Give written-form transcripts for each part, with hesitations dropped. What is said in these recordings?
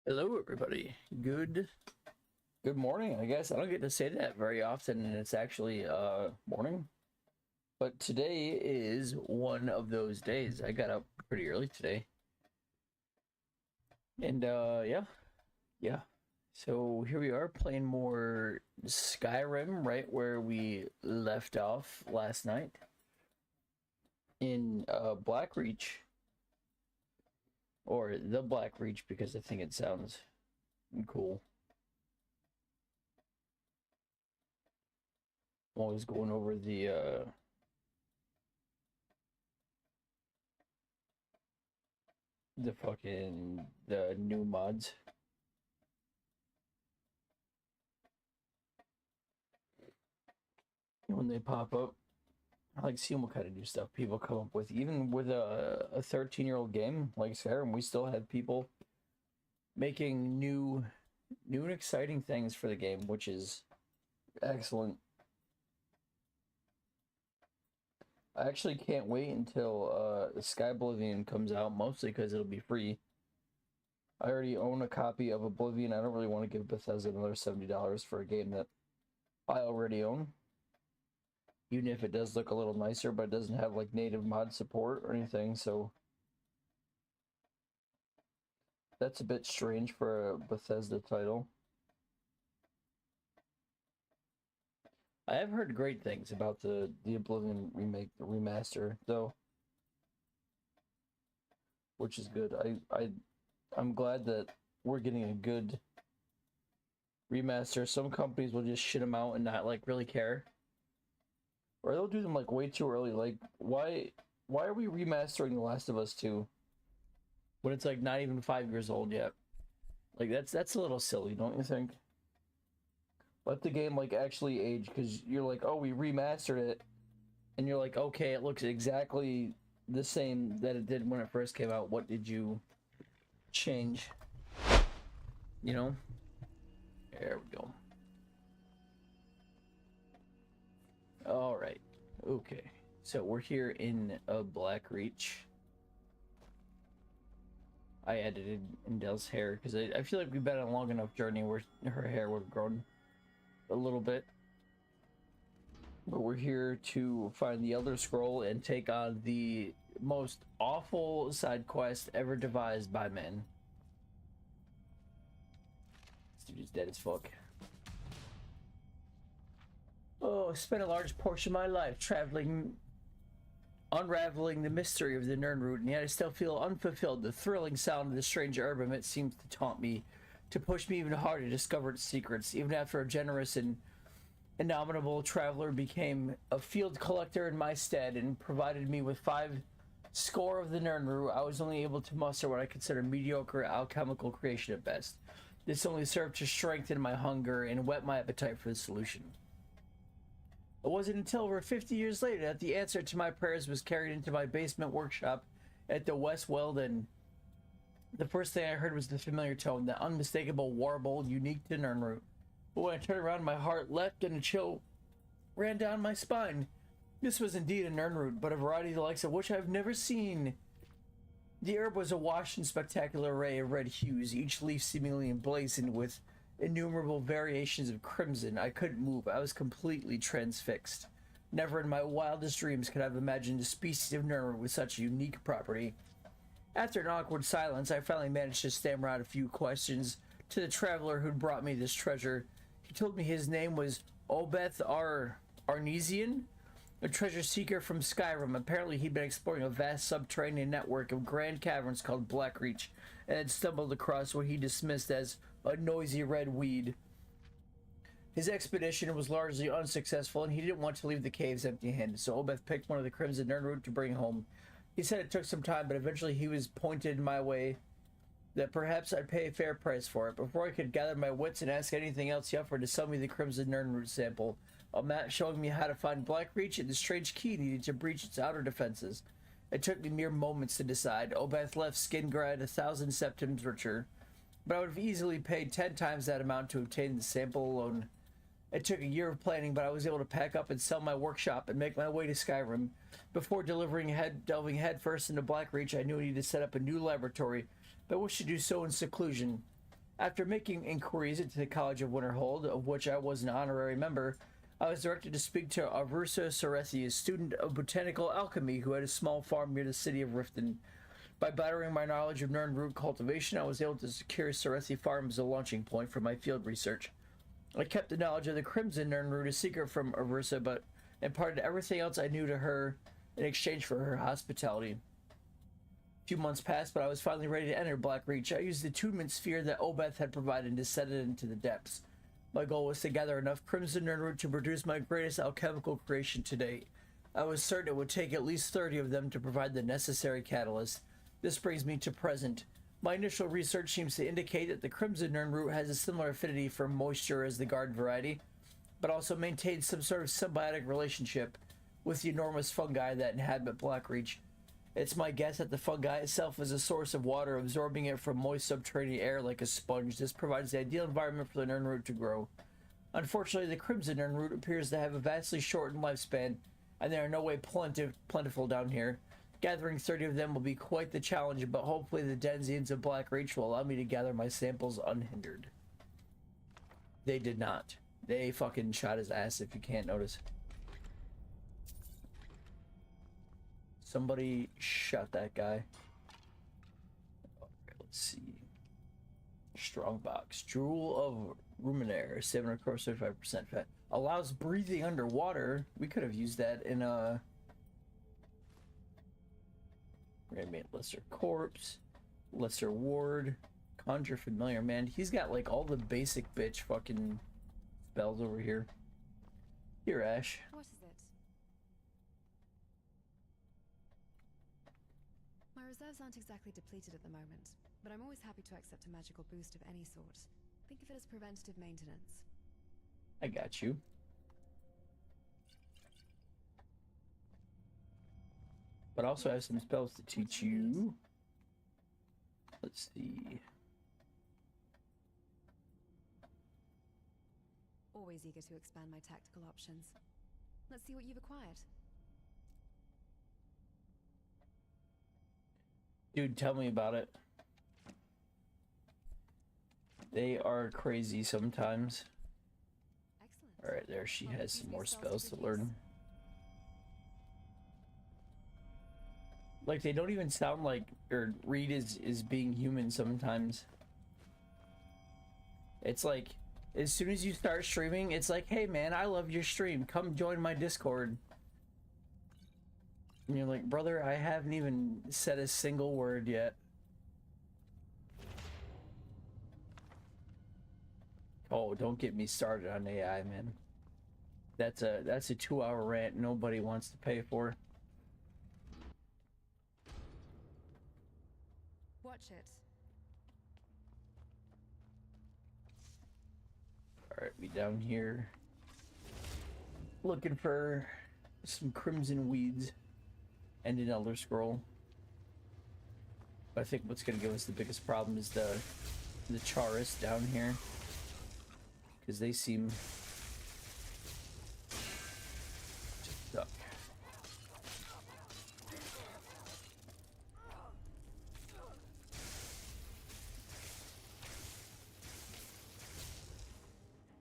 Hello, everybody. Good morning. I guess I don't get to say that very often, and it's actually morning. But today is one of those days. I got up pretty early today, and yeah. So here we are playing more Skyrim, right where we left off last night in Blackreach, or the Blackreach, because I think it sounds cool. I'm always going over the new mods. When they pop up, I like seeing what kind of new stuff people come up with. Even with a 13-year-old game like Skyrim, we still have people making new and exciting things for the game, which is excellent. I actually can't wait until Sky Oblivion comes out, mostly because it'll be free. I already own a copy of Oblivion. I don't really want to give Bethesda another $70 for a game that I already own. Even if it does look a little nicer, but it doesn't have like native mod support or anything, so that's a bit strange for a Bethesda title. I have heard great things about the Oblivion remake, the remaster, though, which is good. I'm glad that we're getting a good remaster. Some companies will just shit them out and not like really care, or they'll do them like way too early. Like, why are we remastering The Last of Us 2 when it's like not even 5 years old yet? Like, that's a little silly, don't you think? Let the game like actually age, because you're like, oh, we remastered it, and you're like, okay, it looks exactly the same that it did when it first came out. What did you change? You know? There we go. All right. Okay. So we're here in Blackreach. I edited Indell's hair because I feel like we've been on a long enough journey where her hair would have grown a little bit. But we're here to find the Elder Scroll and take on the most awful side quest ever devised by men. This dude is dead as fuck. Oh, I spent a large portion of my life unraveling the mystery of the Nirnroot, and yet I still feel unfulfilled. The thrilling sound of the strange herb emit seems to taunt me, to push me even harder to discover its secrets. Even after a generous and indomitable traveler became a field collector in my stead and provided me with 5 score of the Nirnroot, I was only able to muster what I consider mediocre alchemical creation at best. This only served to strengthen my hunger and whet my appetite for the solution. It wasn't until over 50 years later that the answer to my prayers was carried into my basement workshop at the West Weldon. The first thing I heard was the familiar tone, the unmistakable warble unique to Nirnroot. But when I turned around, my heart leapt and a chill ran down my spine. This was indeed a Nirnroot, but a variety the likes of which I've never seen. The herb was awash in spectacular array of red hues, each leaf seemingly emblazoned with innumerable variations of crimson. I couldn't move. I was completely transfixed. Never in my wildest dreams could I have imagined a species of Nirnroot with such a unique property. After an awkward silence, I finally managed to stammer out a few questions to the traveler who'd brought me this treasure. He told me his name was Obeth Arnesian, a treasure seeker from Skyrim. Apparently, he'd been exploring a vast subterranean network of grand caverns called blackreach, and had stumbled across what he dismissed as a noisy red weed. His expedition was largely unsuccessful, and he didn't want to leave the caves empty-handed, so Obeth picked one of the crimson Nirnroot to bring home. He said it took some time, but eventually he was pointed my way that perhaps I'd pay a fair price for it. Before I could gather my wits and ask anything else, he offered to sell me the crimson Nirnroot sample, a map showing me how to find Blackreach and the strange key needed to breach its outer defenses. It took me mere moments to decide. Obeth left Skingrad 1,000 septims richer, but I would have easily paid 10 times that amount to obtain the sample alone. It took a year of planning, but I was able to pack up and sell my workshop and make my way to Skyrim. Before delving headfirst into Blackreach, I knew I needed to set up a new laboratory, but I wished to do so in seclusion. After making inquiries into the College of Winterhold, of which I was an honorary member, I was directed to speak to Aversa Sarethi, a student of botanical alchemy who had a small farm near the city of Riften. By bettering my knowledge of Nern root cultivation, I was able to secure Sarethi Farm as a launching point for my field research. I kept the knowledge of the Crimson Nern root a secret from Aversa, but imparted everything else I knew to her in exchange for her hospitality. A few months passed, but I was finally ready to enter blackreach. I used the attunement sphere that Obeth had provided to set it into the depths. My goal was to gather enough Crimson Nern root to produce my greatest alchemical creation to date. I was certain it would take at least 30 of them to provide the necessary catalyst. This brings me to present. My initial research seems to indicate that the Crimson Nern root has a similar affinity for moisture as the garden variety, but also maintains some sort of symbiotic relationship with the enormous fungi that inhabit blackreach. It's my guess that the fungi itself is a source of water, absorbing it from moist subterranean air like a sponge. This provides the ideal environment for the Nern root to grow. Unfortunately, the Crimson Nern root appears to have a vastly shortened lifespan, and they are no way plentiful down here. Gathering 30 of them will be quite the challenge, but hopefully the denizens of blackreach will allow me to gather my samples unhindered. They did not. They fucking shot his ass, if you can't notice. Somebody shot that guy. Okay, let's see. Strong box. Drool of ruminaire. 7 of course 35% fat. Allows breathing underwater. We could have used that in a... We're gonna make Lesser Corpse. Lesser Ward. Conjure Familiar. Man, he's got like all the basic bitch fucking spells over here. Here, Ash. What is it? My reserves aren't exactly depleted at the moment, but I'm always happy to accept a magical boost of any sort. Think of it as preventative maintenance. I got you. But also have some spells to teach you. Let's see. Always eager to expand my tactical options. Let's see what you've acquired. Dude, tell me about it. They are crazy sometimes. Excellent. Alright, there she has some more spells to learn. Like, they don't even sound like, or read is being human sometimes. It's like, as soon as you start streaming, it's like, hey man, I love your stream. Come join my Discord. And you're like, brother, I haven't even said a single word yet. Oh, don't get me started on AI, man. That's a 2-hour rant nobody wants to pay for. Watch it. Alright, we down here looking for some crimson weeds and an elder scroll. But I think what's gonna give us the biggest problem is the charists down here, because they seem just stuck.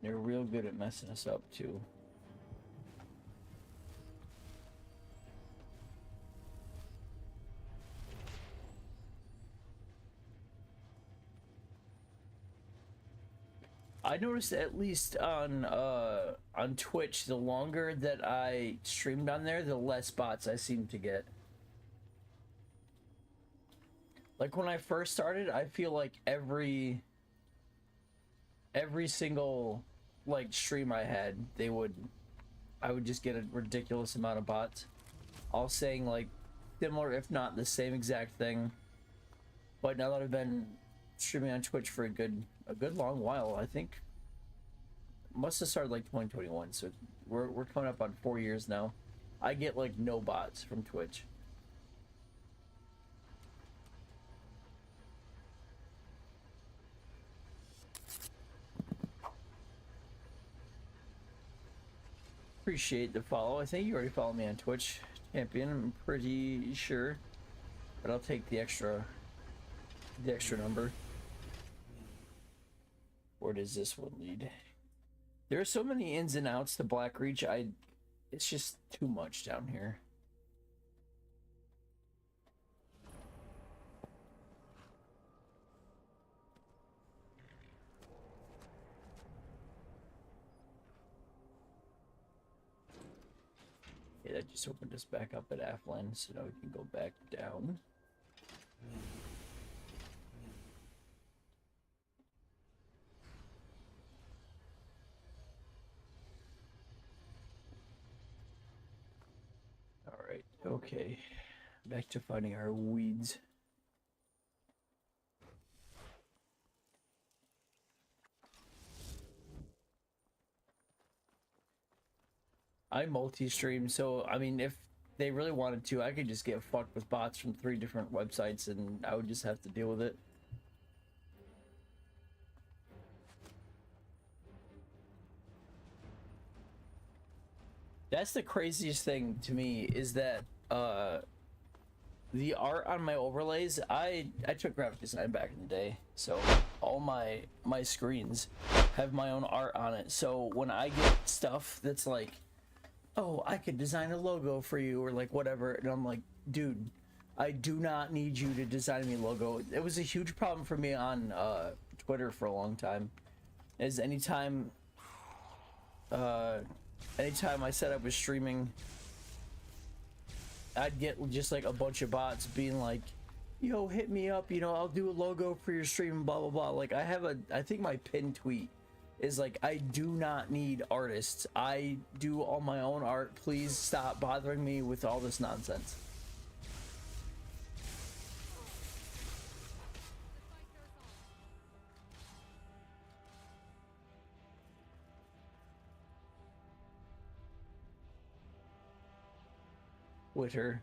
They're real good at messing us up too. I noticed at least on Twitch, the longer that I streamed on there, the less bots I seem to get. Like when I first started, I feel like every single like stream I had, I would just get a ridiculous amount of bots, all saying like similar if not the same exact thing. But now that I've been streaming on Twitch for a good long while, I think must have started like 2021, so we're coming up on 4 years now. I get like no bots from Twitch. Appreciate the follow. I think you already followed me on Twitch, champion. I'm pretty sure, but I'll take the extra number. Where does this one lead? There are so many ins and outs to Blackreach. It's just too much down here. Yeah, that just opened us back up at Afland, so now we can go back down. Alright, okay. Back to finding our weeds. I multi-stream, so I mean, if they really wanted to, I could just get fucked with bots from 3 different websites and I would just have to deal with it. That's the craziest thing to me, is that the art on my overlays, I took graphic design back in the day, so all my screens have my own art on it. So when I get stuff that's like, oh, I could design a logo for you or like whatever, and I'm like, dude, I do not need you to design me a logo. It was a huge problem for me on Twitter for a long time, is anytime I said I was streaming, I'd get just like a bunch of bots being like, yo, hit me up, you know, I'll do a logo for your stream, blah blah blah. Like, I think my pinned tweet is like, I do not need artists, I do all my own art, please stop bothering me with all this nonsense. Twitter,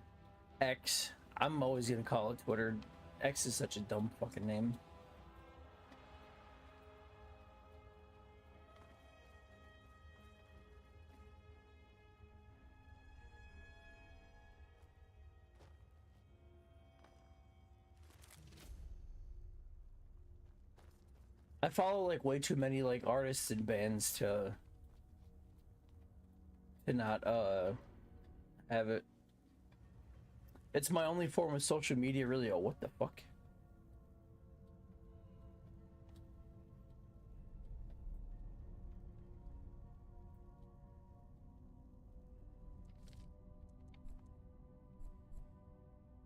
X. I'm always gonna call it Twitter. X is such a dumb fucking name. I follow like way too many like artists and bands to not have it. It's my only form of social media, really. Oh, what the fuck?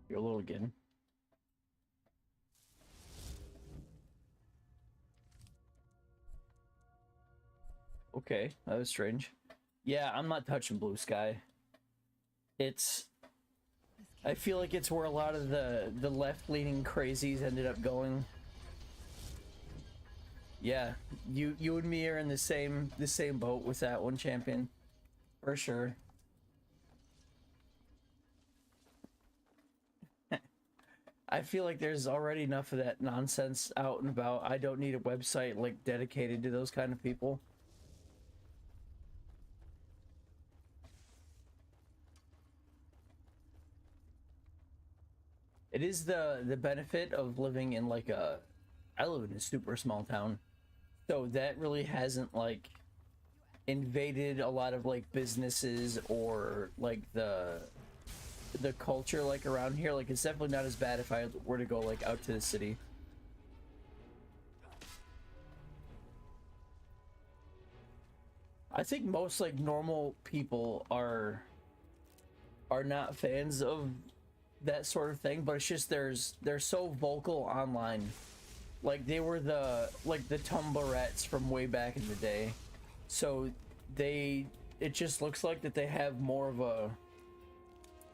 You're a little again. Okay, that was strange. Yeah, I'm not touching Blue Sky. It's... I feel like it's where a lot of the left-leaning crazies ended up going. Yeah, you and me are in the same boat with that one, champion, for sure. I feel like there's already enough of that nonsense out and about. I don't need a website like dedicated to those kind of people. It is the benefit of living in like I live in a super small town, so that really hasn't like invaded a lot of like businesses or like the culture like around here. Like, it's definitely not as bad if I were to go like out to the city. I think most like normal people are not fans of that sort of thing, but it's just they're so vocal online. Like, they were the Tumblrettes from way back in the day, so it just looks like that they have more of a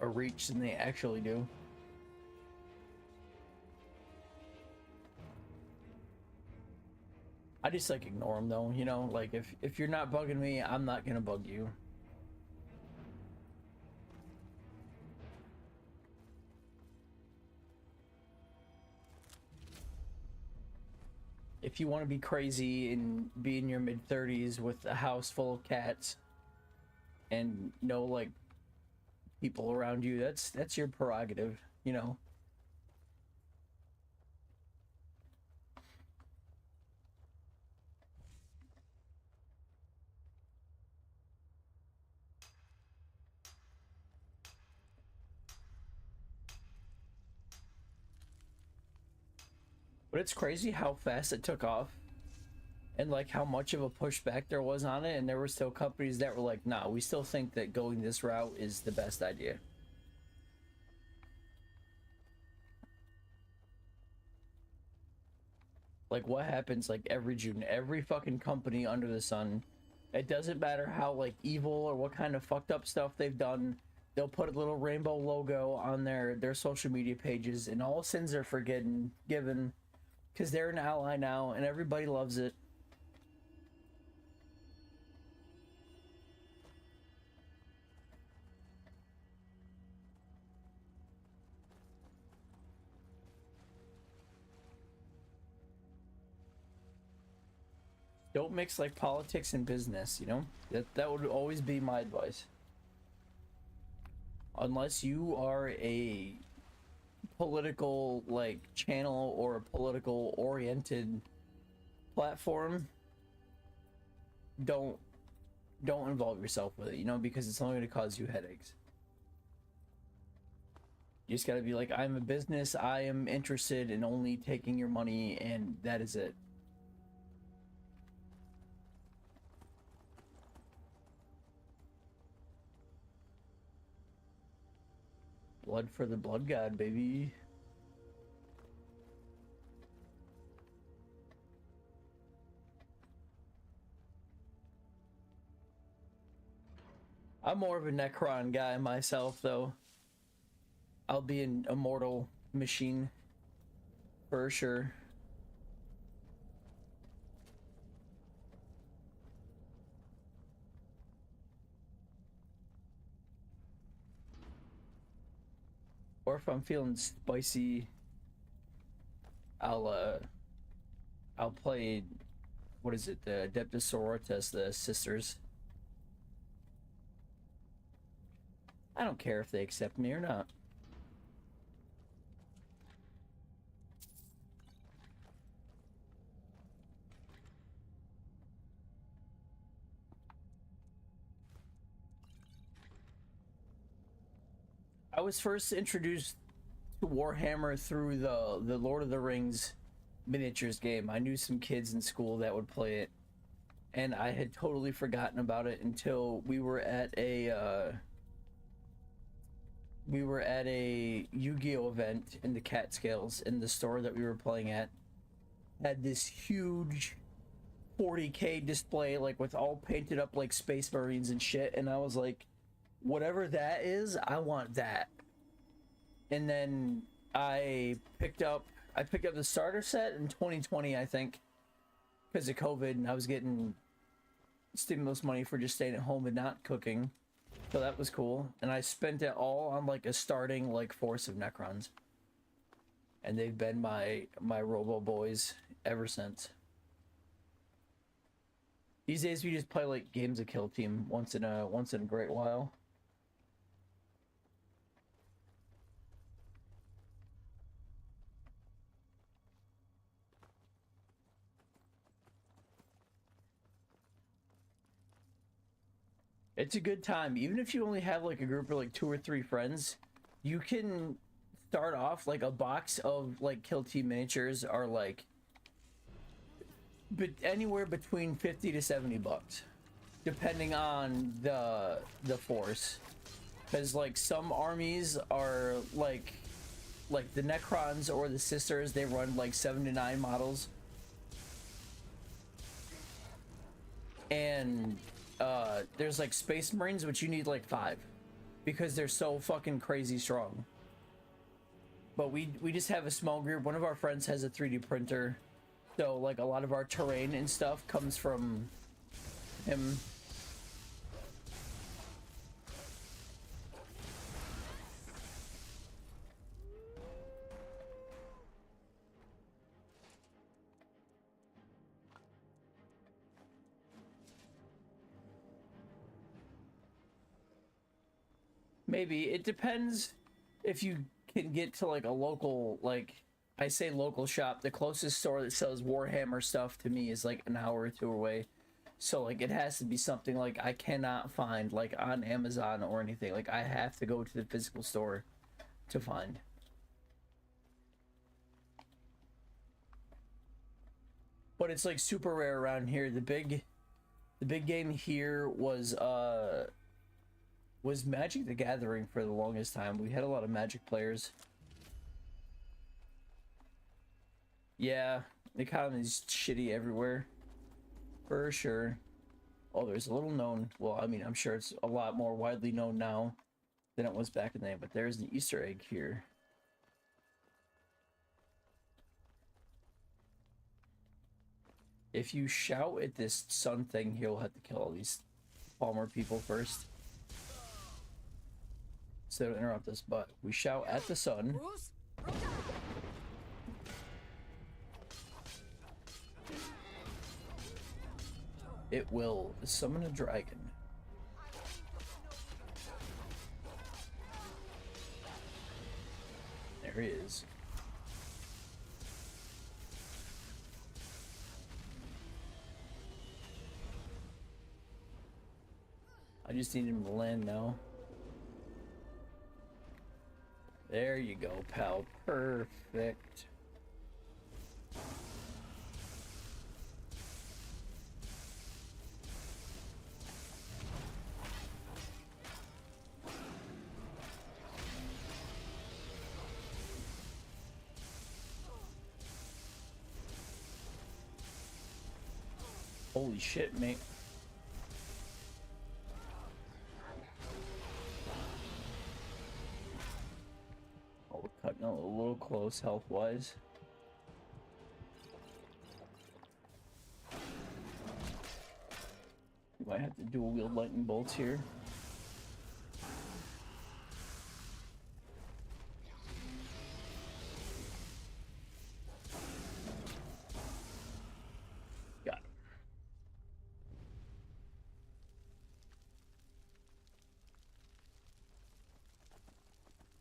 reach than they actually do. I just like ignore them though, you know, like if you're not bugging me, I'm not gonna bug you. If you want to be crazy and be in your mid-30s with a house full of cats and no like people around you, that's your prerogative, you know. But it's crazy how fast it took off and like how much of a pushback there was on it, and there were still companies that were like, nah, we still think that going this route is the best idea. Like, what happens like every June? Every fucking company under the sun, it doesn't matter how like evil or what kind of fucked up stuff they've done, they'll put a little rainbow logo on their social media pages, and all sins are forgiven, given, because they're an ally now, and everybody loves it. Don't mix like politics and business, you know? That would always be my advice. Unless you are a political like channel or a political oriented platform, don't involve yourself with it, you know, because it's only going to cause you headaches. You just got to be like, I'm a business, I am interested in only taking your money, and that is it. Blood for the blood god, baby. I'm more of a Necron guy myself, though. I'll be an immortal machine for sure. Or if I'm feeling spicy, I'll play, what is it, the Adeptus Sororitas, the sisters. I don't care if they accept me or not. I was first introduced to Warhammer through the Lord of the Rings miniatures game. I knew some kids in school that would play it, and I had totally forgotten about it until we were at a Yu-Gi-Oh event in the Catskills, in the store that we were playing at. Had this huge 40K display, like with all painted up like Space Marines and shit, and I was like, whatever that is, I want that. And then I picked up the starter set in 2020, I think, because of COVID, and I was getting stimulus money for just staying at home and not cooking. So that was cool. And I spent it all on like a starting like force of Necrons. And they've been my Robo Boys ever since. These days we just play like games of Kill Team once in a great while. It's a good time. Even if you only have like a group of like 2 or 3 friends, you can start off like a box of like Kill Team miniatures are like anywhere between 50 to 70 bucks, depending on the force. Because like some armies are like the Necrons or the Sisters, they run like 7 to 9 models. And there's like Space Marines, which you need like 5 because they're so fucking crazy strong. But we just have a small group. One of our friends has a 3D printer, so like a lot of our terrain and stuff comes from him. Maybe. It depends if you can get to like a local, like, I say local shop. The closest store that sells Warhammer stuff to me is like an hour or 2 away. So like it has to be something like I cannot find like on Amazon or anything. Like I have to go to the physical store to find. but it's like super rare around here. The big game here was Magic the Gathering for the longest time. We had a lot of Magic players. Yeah, the economy's shitty everywhere. For sure. Oh, there's a little known, well, I mean, I'm sure it's a lot more widely known now than it was back in the day, but there's an Easter egg here. If you shout at this sun thing, he'll have to kill all these Palmer people first. So they don't interrupt us, but we shout at the sun. It will summon a dragon. There he is. I just need him to land now. There you go, pal. Perfect. Holy shit, mate. Oh, we're cutting a little close health-wise. We might have to dual wield lightning bolts here. Got it.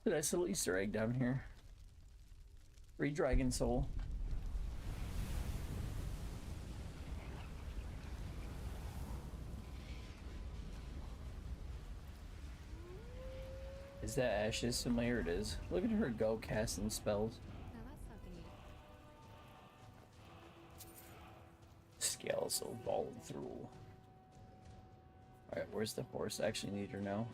A nice little Easter egg down here. Free dragon soul. Is that Ash's familiar? It is. Look at her go casting spells. Now that's something you... Scales so falling through. Alright, where's the horse? I actually need her now.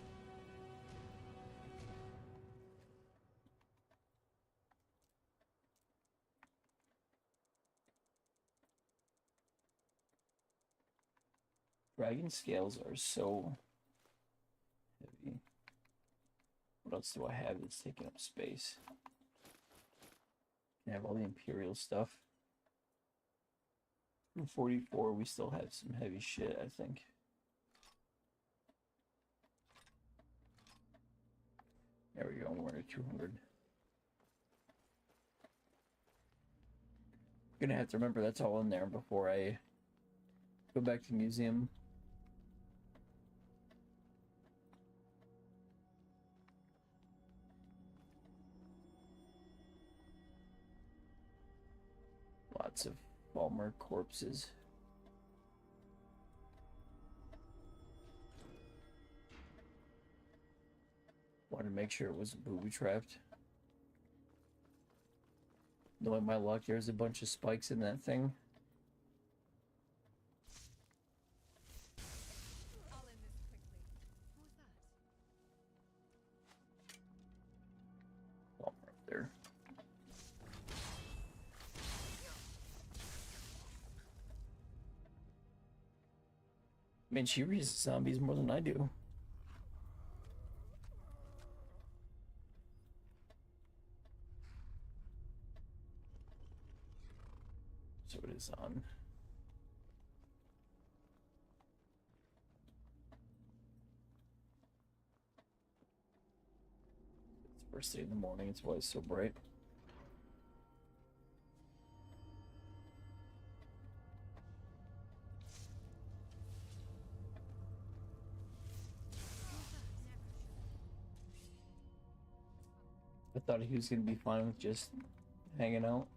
Dragon scales are so heavy. What else do I have that's taking up space? I have all the Imperial stuff. 44, we still have some heavy shit, I think. There we go, we're at 200. Gonna have to remember that's all in there before I go back to the museum. Lots of Balmer corpses. Wanted to make sure it was booby trapped. Knowing my luck, there's a bunch of spikes in that thing. I'll end this quickly. What was that? Balmer up there. I mean, she reads zombies more than I do. So it is on. It's first thing in the morning, it's why it's so bright. I thought he was gonna be fine with just hanging out.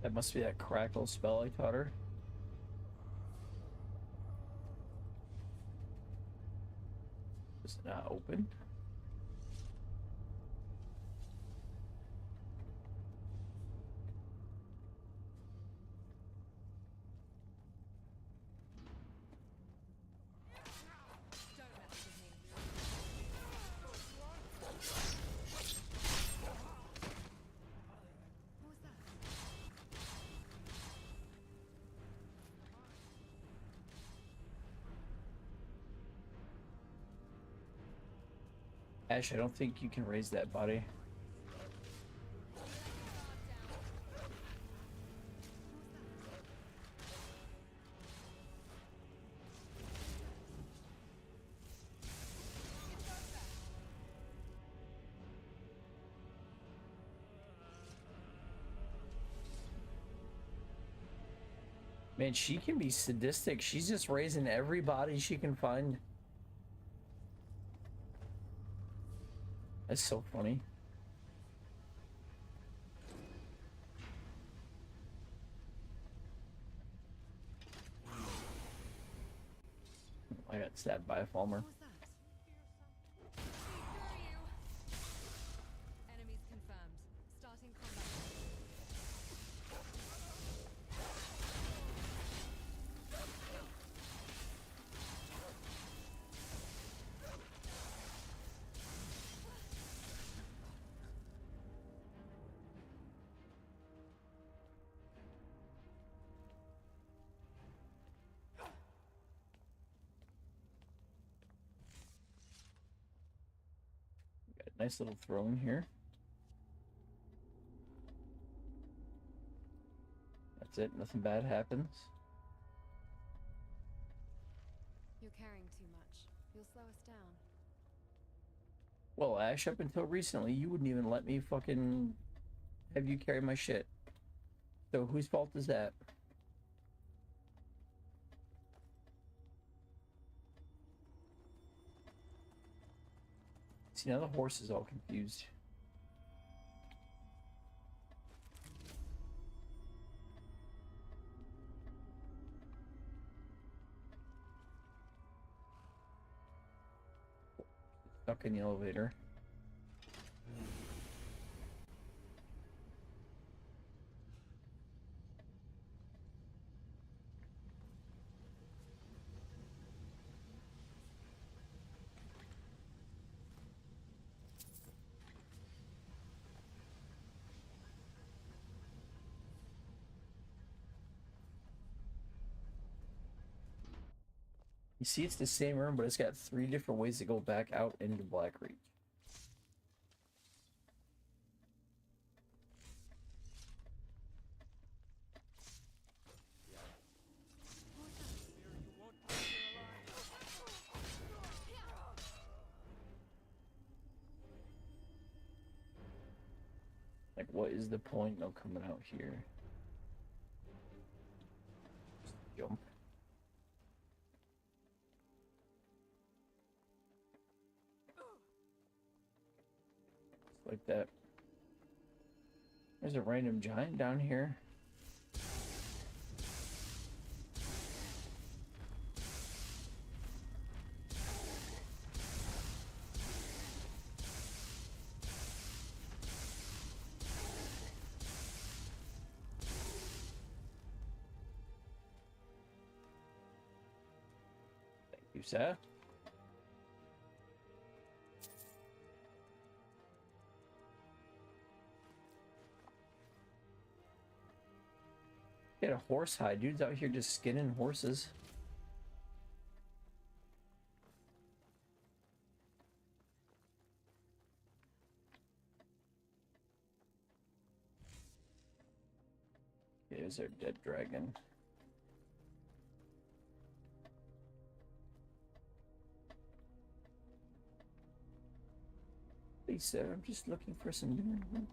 That must be that crackle spell I taught her. Is it not open? Ash, I don't think you can raise that body. Man, she can be sadistic. She's just raising every body she can find. That's so funny. I got stabbed by a Falmer. What was that? Enemies confirmed. Starting combat. Got a nice little throne here. That's it. Nothing bad happens. You're carrying too much. You'll slow us down. Well, Ash, up until recently, you wouldn't even let me fucking have you carry my shit. So whose fault is that? See, now the horse is all confused. Stuck in the elevator. You see, it's the same room, but it's got 3 different ways to go back out into Blackreach. Like, what is the point of coming out here? Just jump. Just like that. There's a random giant down here. Thank you, sir. Get a horse hide. Dude's out here just skinning horses. There's our dead dragon. Please, sir, I'm just looking for some dinner meat.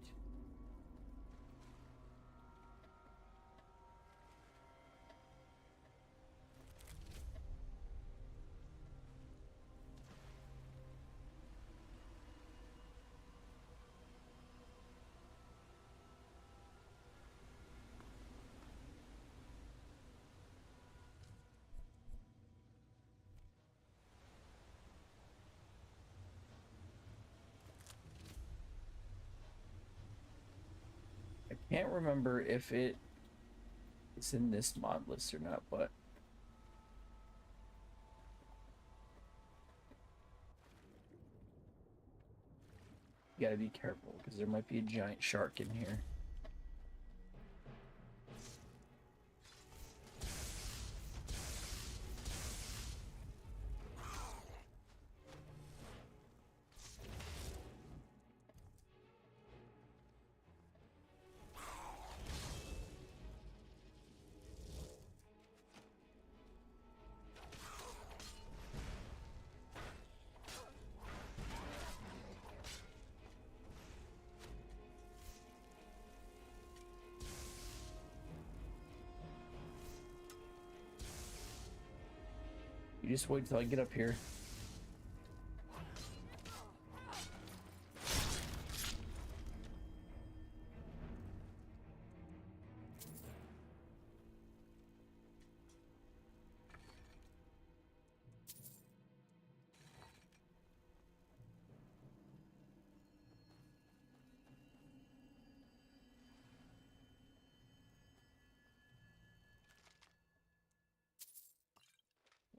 Can't remember if it's in this mod list or not, but you gotta be careful because there might be a giant shark in here. You just wait till I get up here.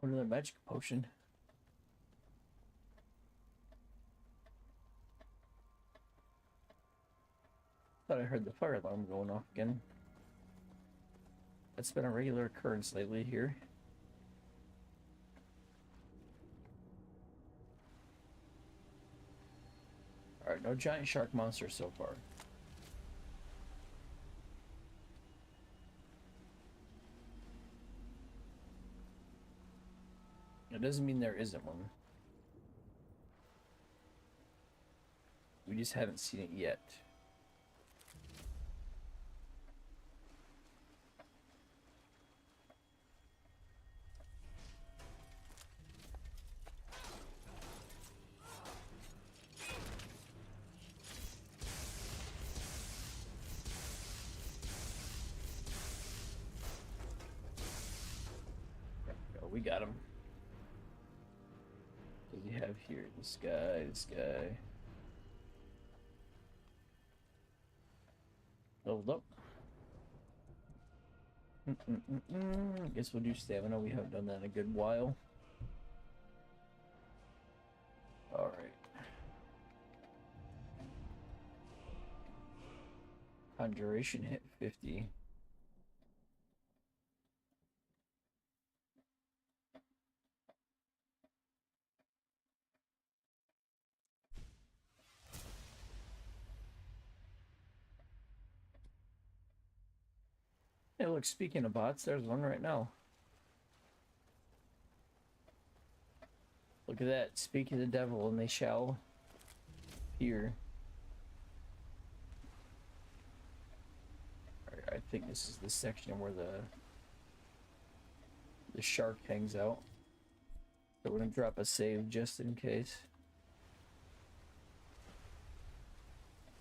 Another magic potion. Thought I heard the fire alarm going off again. That's been a regular occurrence lately here. Alright, no giant shark monsters so far. It doesn't mean there isn't one. We just haven't seen it yet. Oh, we got him. What do we have here? This guy. Leveled up. Guess we'll do stamina. We haven't done that in a good while. Alright. Conjuration hit 50. Hey, look, speaking of bots, there's one right now. Look at that. Speak of the devil, and they shall appear. Alright, I think this is the section where the shark hangs out. So we're gonna drop a save just in case.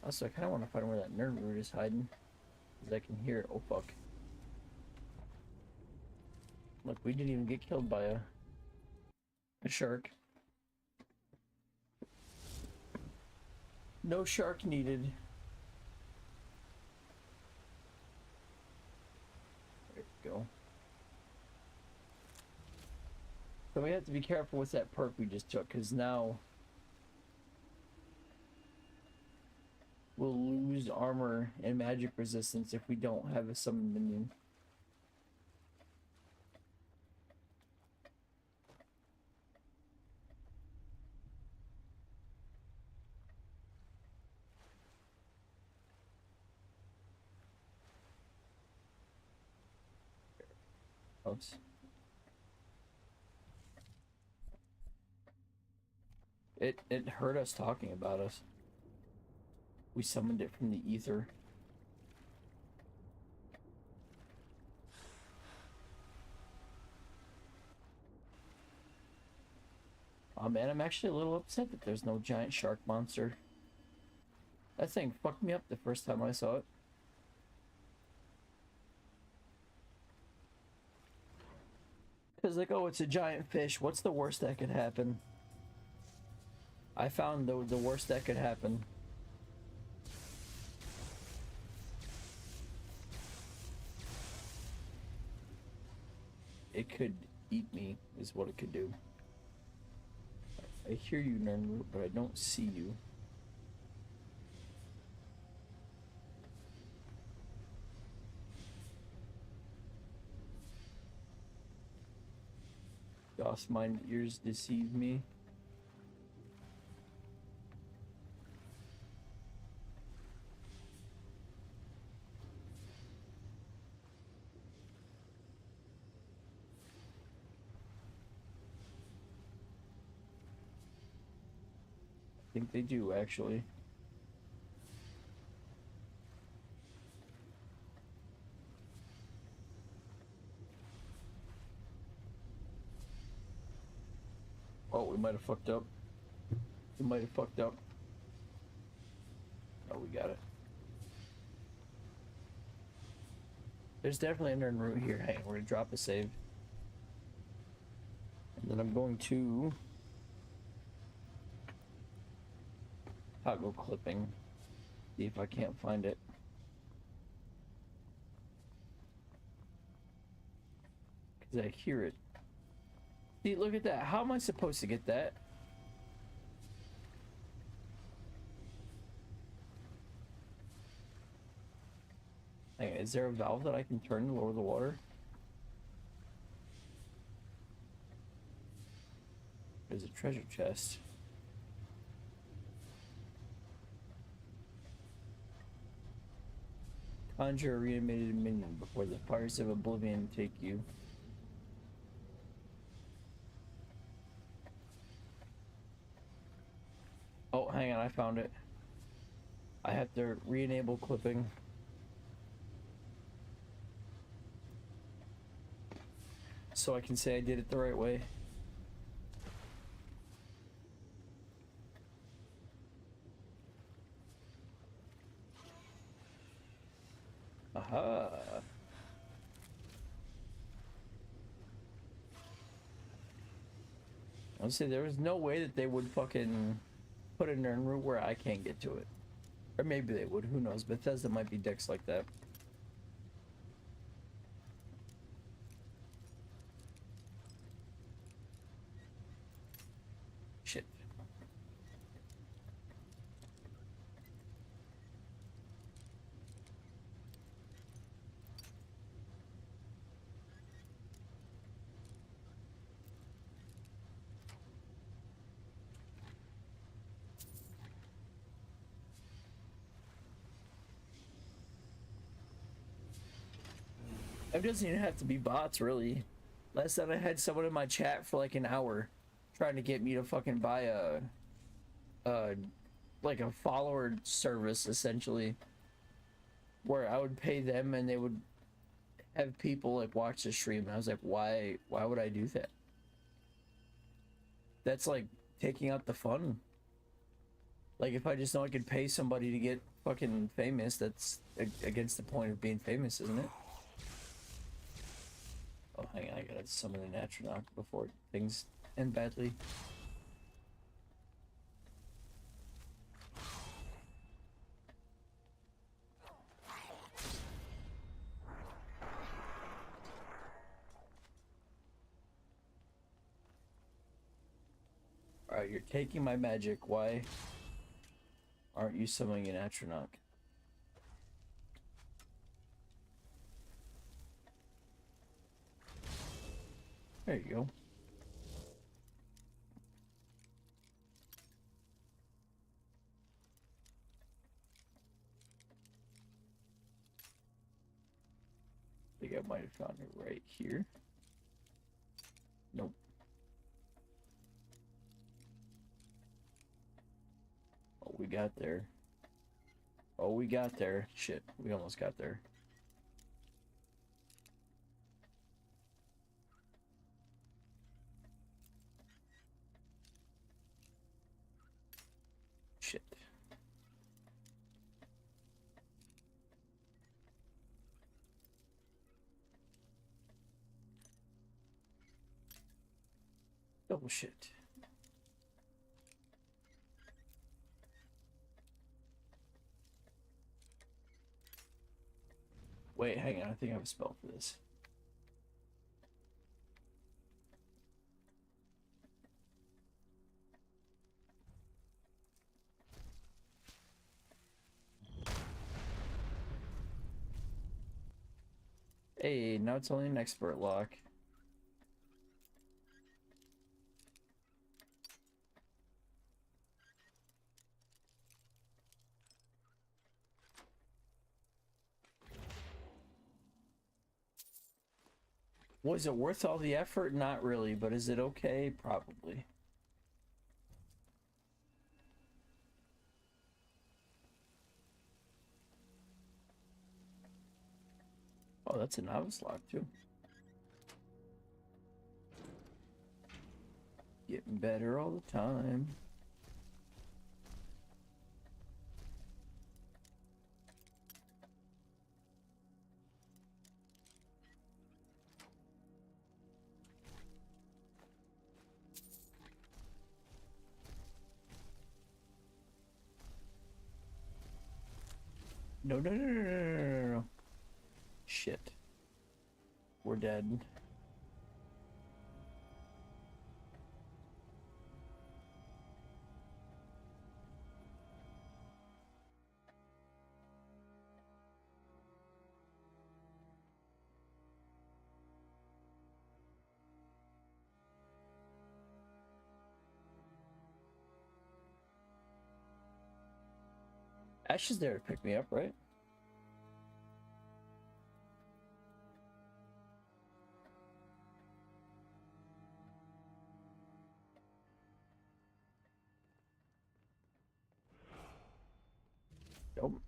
Also, I kind of want to find where that nerd root is hiding, because I can hear it. Oh, fuck. Look, we didn't even get killed by a shark. No shark needed. There we go. So we have to be careful with that perk we just took, because now we'll lose armor and magic resistance if we don't have a summon minion. Oops. It heard us talking about us. We summoned it from the ether. Oh man, I'm actually a little upset that there's no giant shark monster. That thing fucked me up the first time I saw it. Because like, oh, it's a giant fish. What's the worst that could happen? I found the worst that could happen. it could eat me, is what it could do. I hear you, Nernroot, but I don't see you. Doss mine ears deceive me. I think they do, actually. Oh, we might have fucked up. We might have fucked up. Oh, we got it. There's definitely an route here. Hang on, we're gonna drop a save. And then I'm going to toggle clipping. See if I can't find it. Because I hear it. See, look at that. How am I supposed to get that? Hang on, is there a valve that I can turn to lower the water? There's a treasure chest. Conjure a reanimated minion before the fires of oblivion take you. Oh, hang on, I found it. I have to re-enable clipping. So I can say I did it the right way. Aha. I would say there was no way that they would fucking put it in a route where I can't get to it. Or maybe they would, who knows? Bethesda might be dicks like that. Shit. It doesn't even have to be bots, really. Last time I had someone in my chat for like an hour trying to get me to fucking buy like a follower service, essentially, where I would pay them and they would have people like watch the stream. And I was like, why would I do that? That's like taking out the fun. Like, if I just know I could pay somebody to get fucking famous, that's against the point of being famous, isn't it? Oh, hang on, I gotta summon an Atronach before things end badly. Alright, you're taking my magic. Why aren't you summoning an Atronach? There you go. I think I might have found it right here. Nope. Oh, we got there. Oh, we got there. Shit, we almost got there. Shit. Double shit. Wait, hang on. I think I have a spell for this. Hey, now it's only an expert lock. Was it worth all the effort? Not really, but is it okay? Probably. Oh, that's a novice lock too. Getting better all the time. No, no, no, no, no, no, no, no. Shit. We're dead. Ash is there to pick me up, right? Nope.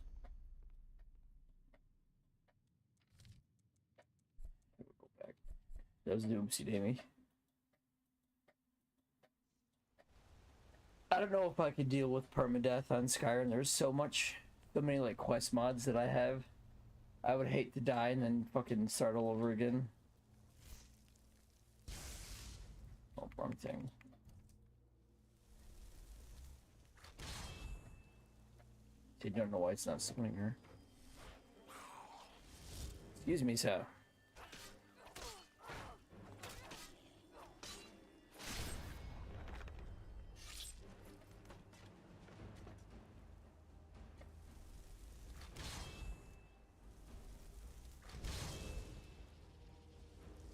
Go back. That was the oopsie daisy. I don't know if I could deal with permadeath on Skyrim. There's so many like quest mods that I have. I would hate to die and then fucking start all over again. Oh, wrong thing. I don't know why it's not summoning her. Excuse me, sir.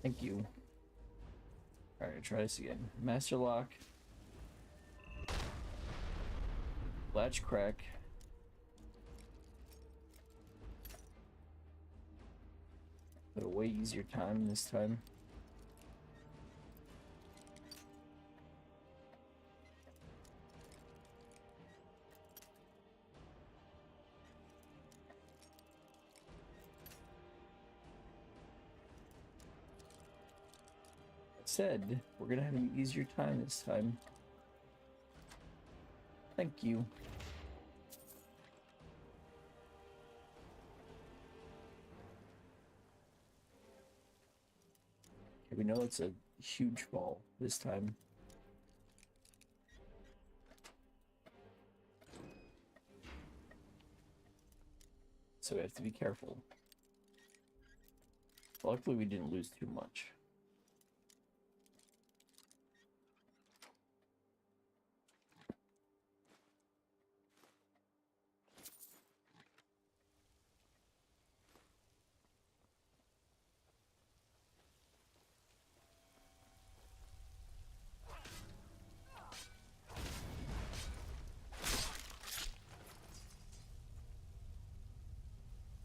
Thank you. Alright, try this again. Master lock. Latch crack. But a way easier time this time. Said we're gonna have an easier time this time. Thank you. Okay, we know it's a huge fall this time. So we have to be careful. Luckily we didn't lose too much.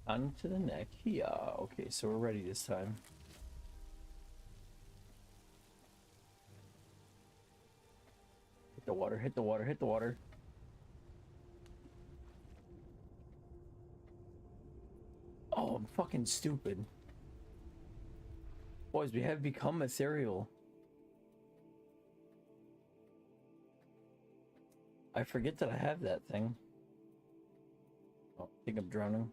On to the neck. Yeah, okay, so we're ready this time. Hit the water, hit the water, hit the water. Oh, I'm fucking stupid. Boys, we have become ethereal. I forget that I have that thing. Oh, I think I'm drowning.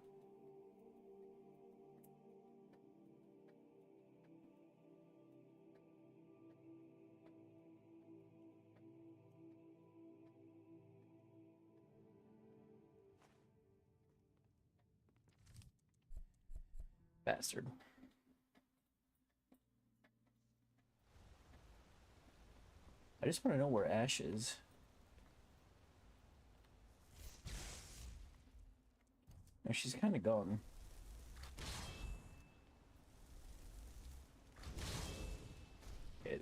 Bastard. I just want to know where Ash is. No, she's kind of gone.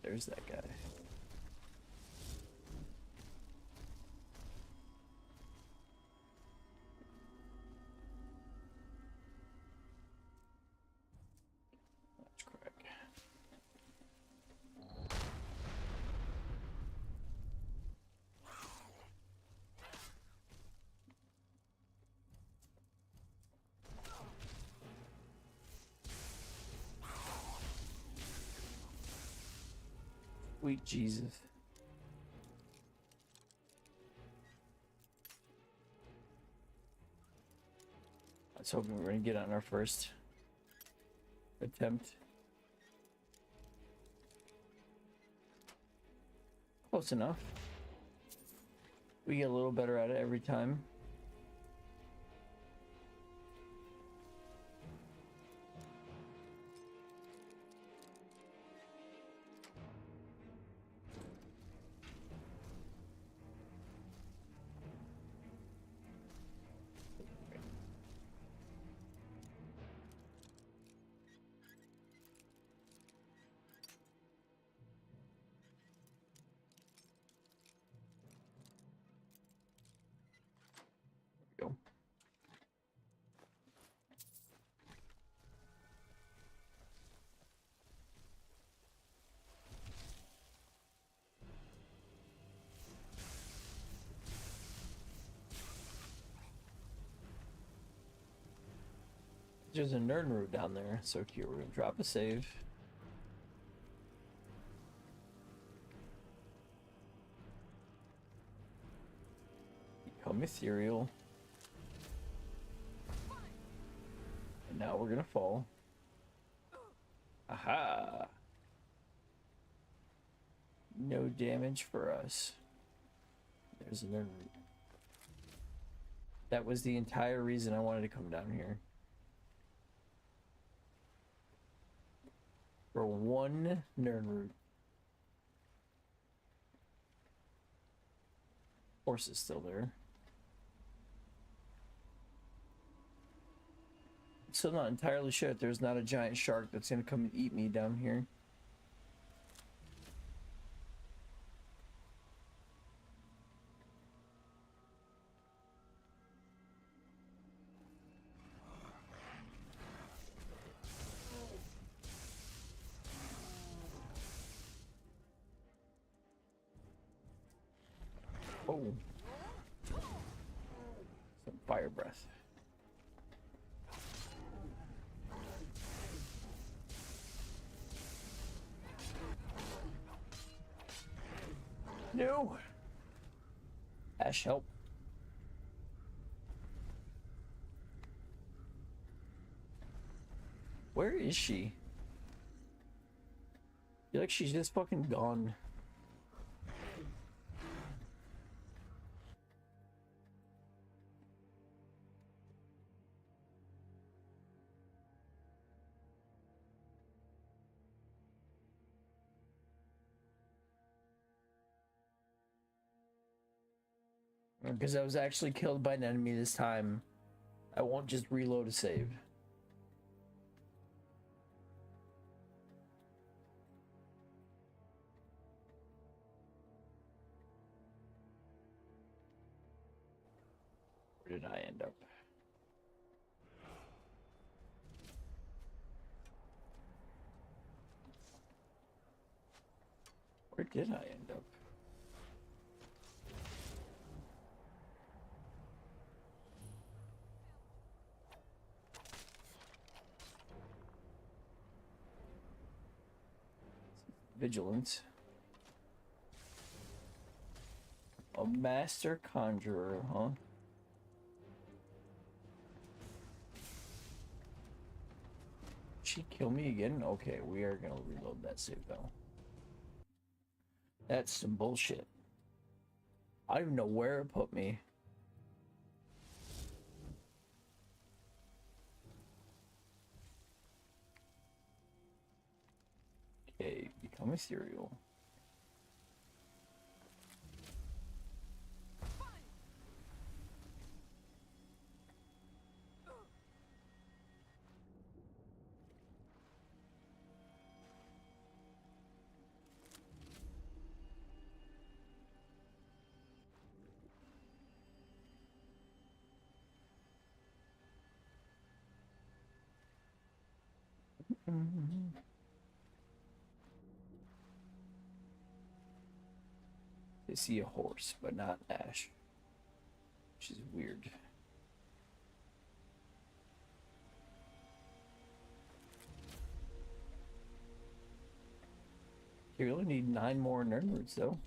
There's that guy. That's correct. Sweet Jesus. I was hoping we were gonna get on our first attempt. Close enough. We get a little better at it every time. Go. There's a nerd root down there. So cute. We're gonna drop a save. Become ethereal. And now we're gonna fall. Aha! No damage for us. There's a nerd root. That was the entire reason I wanted to come down here. For one nerd root. Horse is still there. Still not entirely sure if there's not a giant shark that's gonna come and eat me down here. Oh. Some fire breath. No. Ash, help. Where is she? I feel like she's just fucking gone. Because I was actually killed by an enemy this time. I won't just reload a save. Where did I end up? Where did I end up? Vigilance. A master conjurer, huh? She kill me again? Okay, we are gonna reload that save though. That's some bullshit. I don't even know where it put me. Okay, become ethereal. They see a horse, but not Ash, which is weird. You only need 9 more nerd roots, though.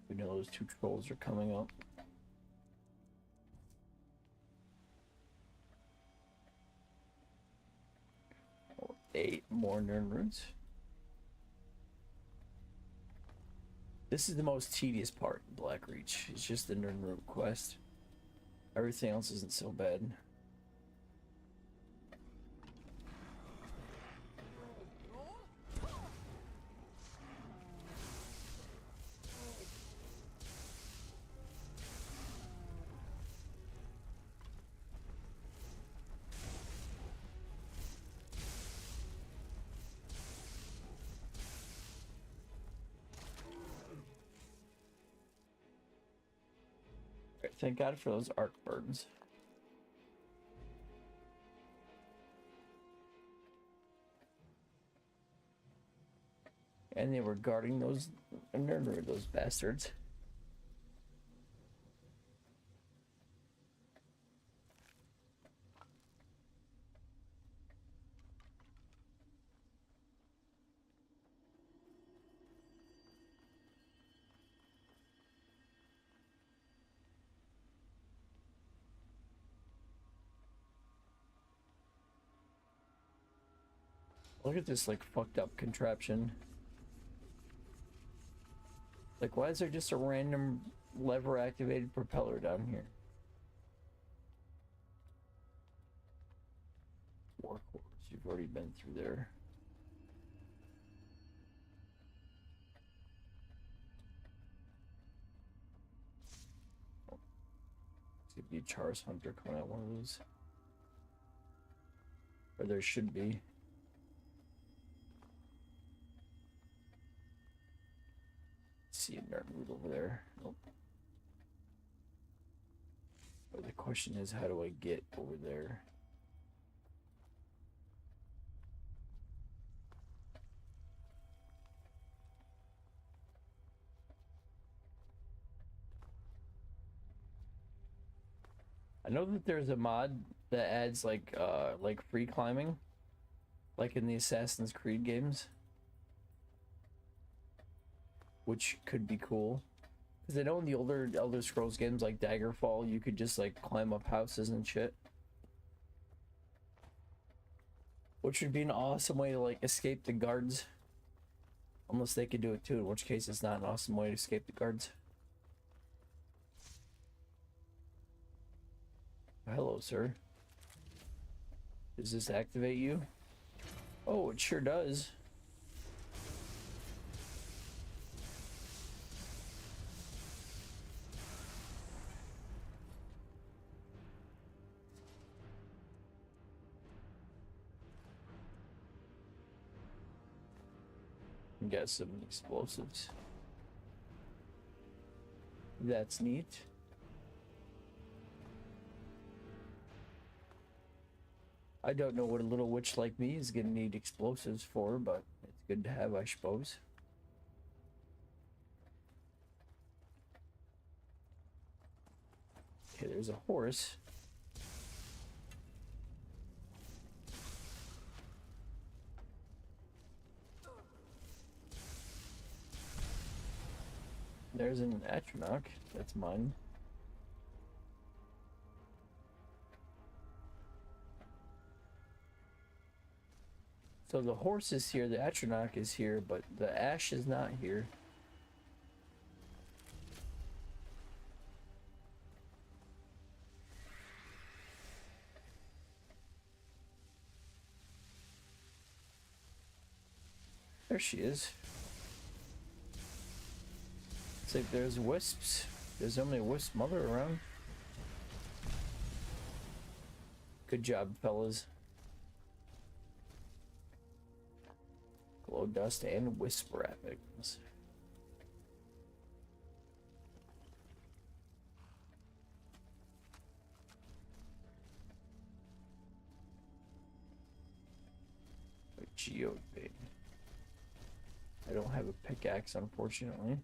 We know those 2 trolls are coming up. Oh, 8 more nerd roots. This is the most tedious part in Blackreach. It's just the nerd root quest. Everything else isn't so bad. Thank God for those arc birds. And they were guarding those those bastards. Look at this, like, fucked up contraption. Like, why is there just a random lever activated propeller down here? War quarters, you've already been through there. It's gonna be a Charis Hunter coming out one of those. Or there should be. See a nerd root over there. Nope. But the question is, how do I get over there? I know that there's a mod that adds like free climbing, like in the Assassin's Creed games, which could be cool. Because I know in the older Elder Scrolls games like Daggerfall, you could just like climb up houses and shit. Which would be an awesome way to like escape the guards. Unless they could do it too, in which case it's not an awesome way to escape the guards. Hello, sir. Does this activate you? Oh, it sure does. Got some explosives. That's neat. I don't know what a little witch like me is gonna need explosives for, but it's good to have, I suppose. Okay, there's a horse. There's an Atronach. That's mine. So the horse is here, the Atronach is here, but the Ash is not here. There she is. It's like there's wisps. There's only a wisp mother around. Good job, fellas. Glow dust and wisp wrappings. geode. I don't have a pickaxe, unfortunately.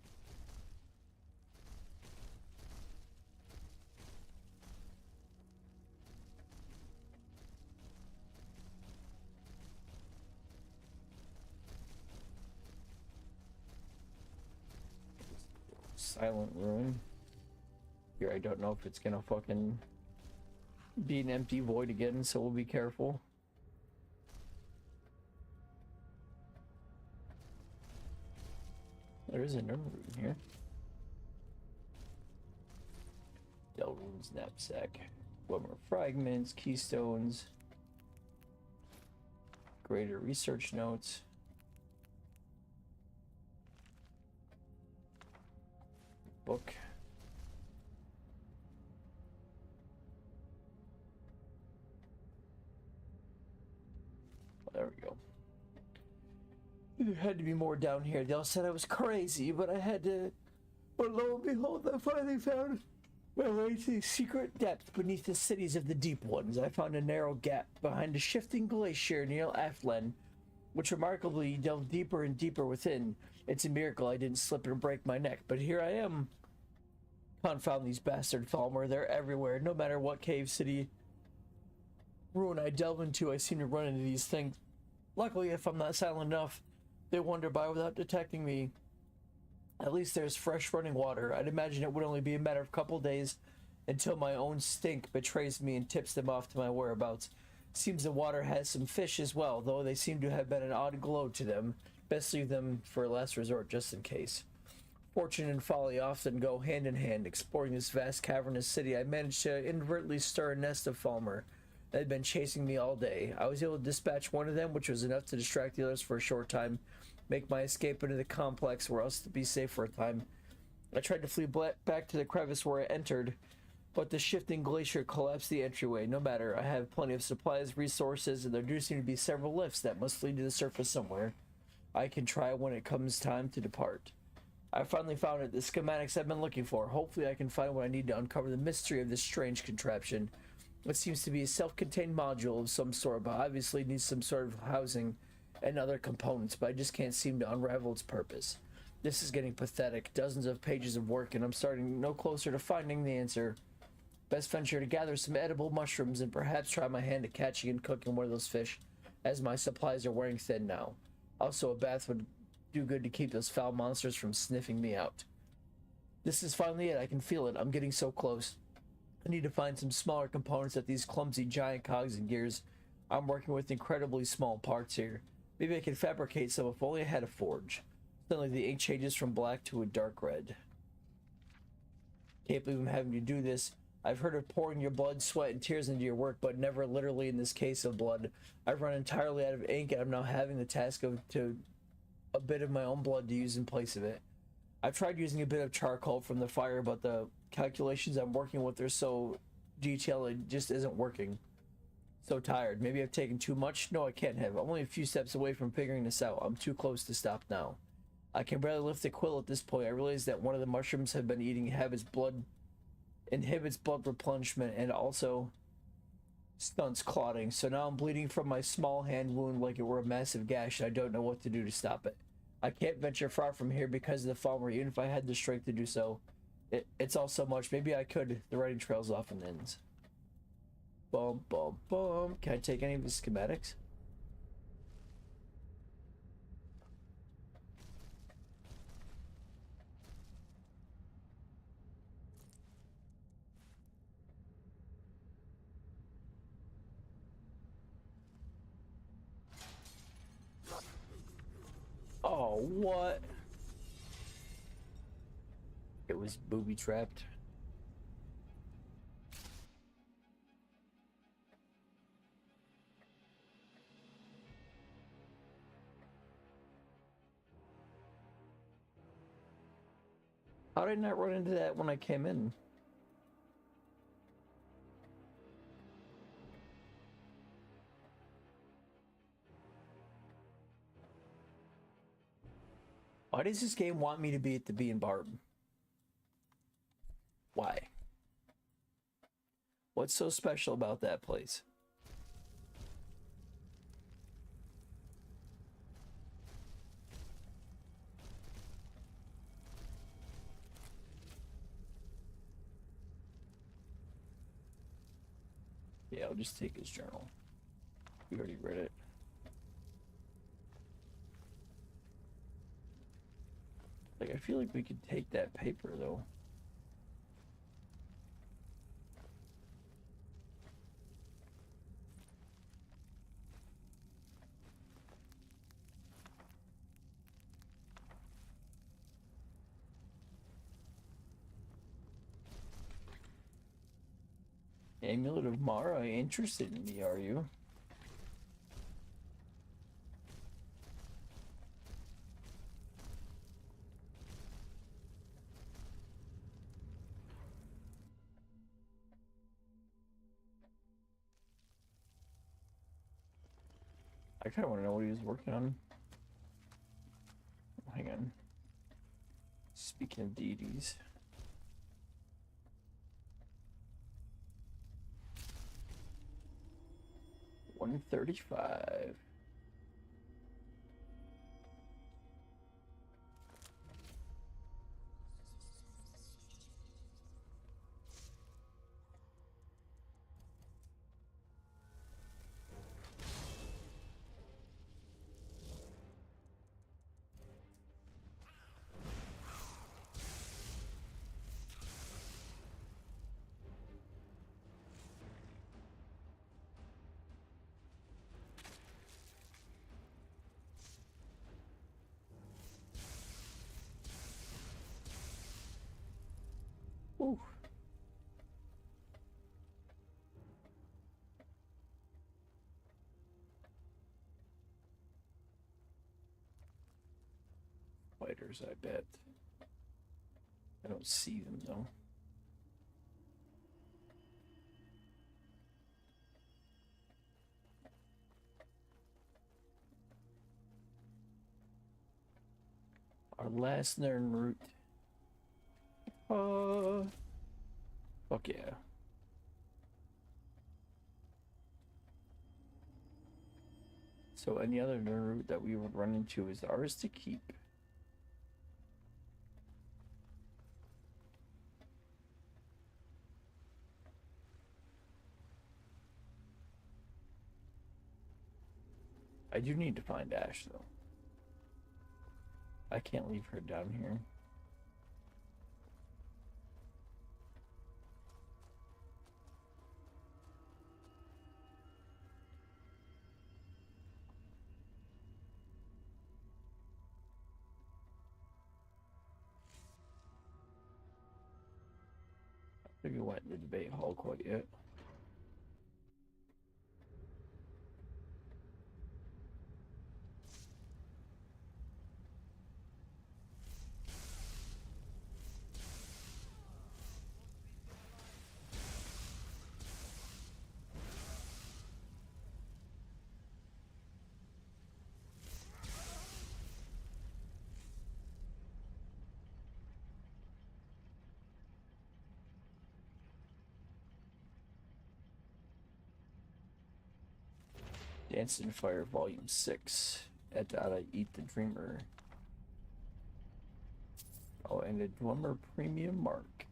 Silent room. Here, I don't know if it's gonna fucking be an empty void again, so we'll be careful. There is another room here. Delrune's knapsack. What more fragments, keystones, greater research notes. Book. There we go. There had to be more down here. They all said I was crazy, but I had to. But lo and behold, I finally found my way to the secret depth beneath the cities of the deep ones. I found a narrow gap behind a shifting glacier near Aftlen, which remarkably delved deeper and deeper within. It's a miracle I didn't slip and break my neck, but here I am. Confound these bastard Falmer, they're everywhere. No matter what cave, city, ruin I delve into, I seem to run into these things. Luckily, if I'm not silent enough, they wander by without detecting me. At least there's fresh running water. I'd imagine it would only be a matter of a couple days until my own stink betrays me and tips them off to my whereabouts. Seems the water has some fish as well, though they seem to have been an odd glow to them. Best leave them for a last resort just in case. Fortune and folly often go hand in hand. Exploring this vast cavernous city, I managed to inadvertently stir a nest of Falmer that had been chasing me all day. I was able to dispatch one of them, which was enough to distract the others for a short time, make my escape into the complex where else to be safe for a time. I tried to flee back to the crevice where I entered, but the shifting glacier collapsed the entryway. No matter, I have plenty of supplies, resources, and there do seem to be several lifts that must lead to the surface somewhere. I can try when it comes time to depart. I finally found it, the schematics I've been looking for. Hopefully I can find what I need to uncover the mystery of this strange contraption. It seems to be a self-contained module of some sort, but obviously needs some sort of housing and other components, but I just can't seem to unravel its purpose. This is getting pathetic. Dozens of pages of work, and I'm starting no closer to finding the answer. Best venture to gather some edible mushrooms and perhaps try my hand at catching and cooking one of those fish, as my supplies are wearing thin now. Also, a bath would do good to keep those foul monsters from sniffing me out. This is finally it. I can feel it. I'm getting so close. I need to find some smaller components at these clumsy giant cogs and gears. I'm working with incredibly small parts here. Maybe I could fabricate some if only I had a forge. Suddenly the ink changes from black to a dark red. Can't believe I'm having to do this. I've heard of pouring your blood, sweat, and tears into your work, but never literally in this case of blood. I've run entirely out of ink, and I'm now having the task of a bit of my own blood to use in place of it. I've tried using a bit of charcoal from the fire, but the calculations I'm working with are so detailed it just isn't working. So tired. Maybe I've taken too much? No, I can't have. I'm only a few steps away from figuring this out. I'm too close to stop now. I can barely lift the quill at this point. I realize that one of the mushrooms have been eating inhibits blood replenishment and also stunts clotting. So now I'm bleeding from my small hand wound like it were a massive gash, and I don't know what to do to stop it. I can't venture far from here because of the Falmer, even if I had the strength to do so. It's all so much. Maybe I could. The writing trails off and ends. Bum, bum, bum. Can I take any of the schematics? Oh, what? It was booby trapped. How did I not run into that when I came in? Why does this game want me to be at the Bee and Barb? Why? What's so special about that place? Yeah, I'll just take his journal. We already read it. Like, I feel like we could take that paper, though. Amulet of Mara, interested in me, are you? I kind of want to know what he was working on. Hang on. Speaking of deities. $135. Ooh. Spiders, I bet. I don't see them though. Our last Nern route. Fuck yeah. So any other Nern route that we would run into is ours to keep. I do need to find Ash though. I can't leave her down here. I don't think we went in the debate hall quite yet. Dance in Fire Volume 6. At I Eat the Dreamer. Oh, and a Dwemer Premium Mark.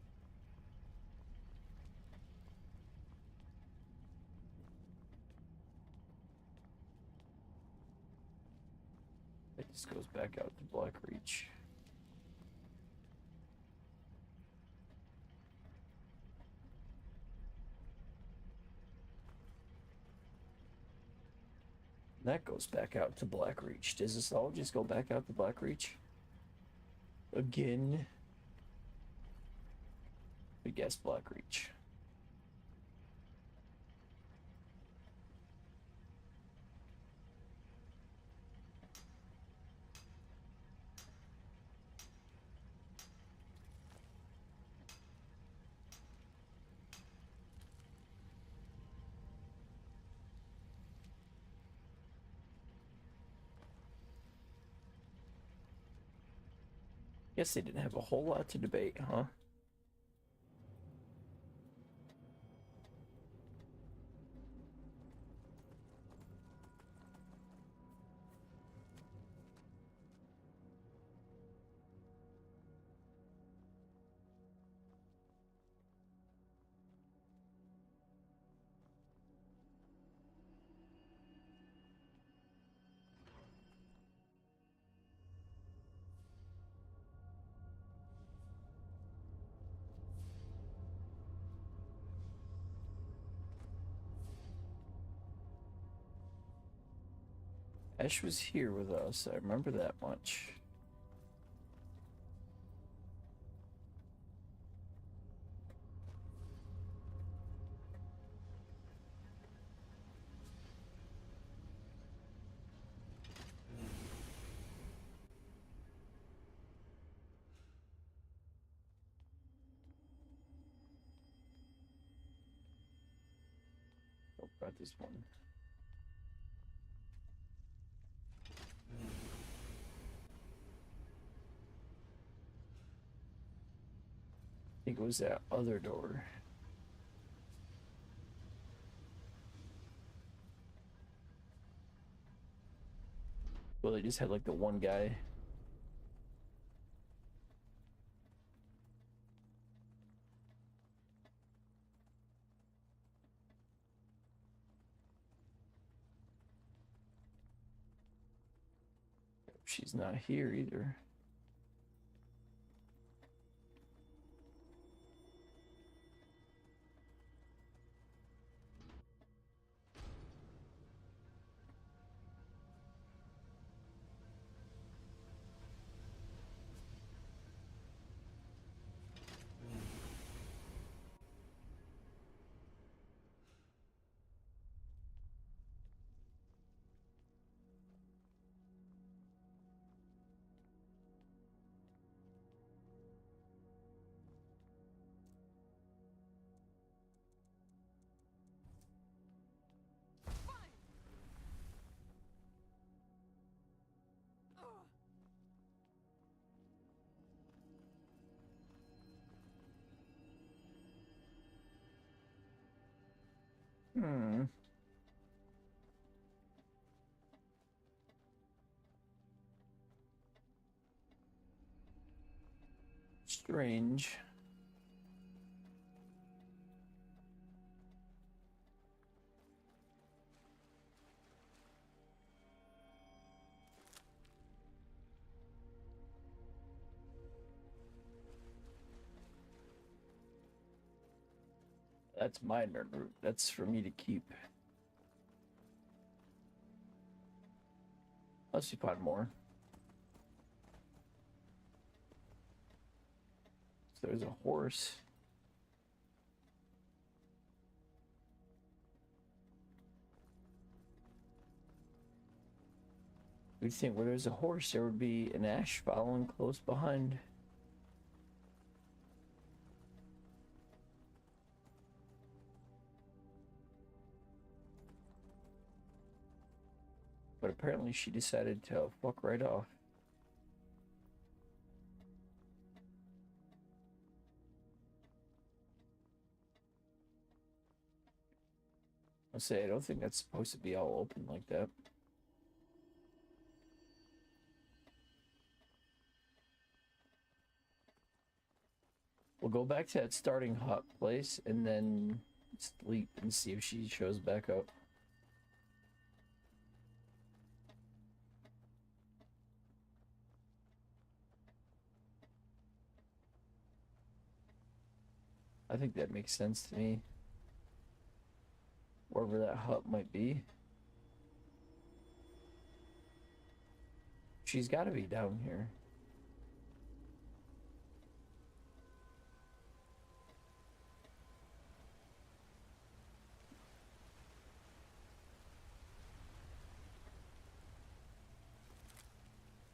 It just goes back out to blackreach. That goes back out to blackreach. Does this all just go back out to blackreach? Again? I guess blackreach. Guess they didn't have a whole lot to debate, huh? Ash was here with us. I remember that much. Oh, got this one. I think it was that other door. Well, they just had like the one guy. She's not here either. Hmm. Strange. That's my nerd root. That's for me to keep. Unless you find more. So there's a horse. You'd think where there's a horse, there would be an ash following close behind. But apparently she decided to fuck right off. I'll say, I don't think that's supposed to be all open like that. We'll go back to that starting hut place and then sleep and see if she shows back up. I think that makes sense to me. Wherever that hut might be. She's got to be down here.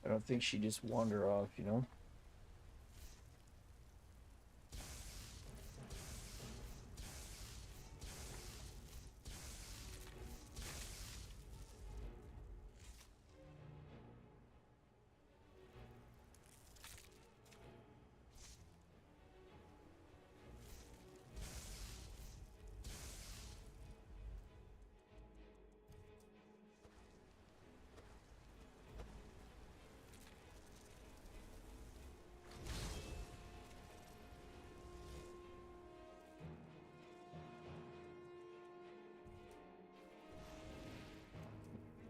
I don't think she'd just wander off, you know?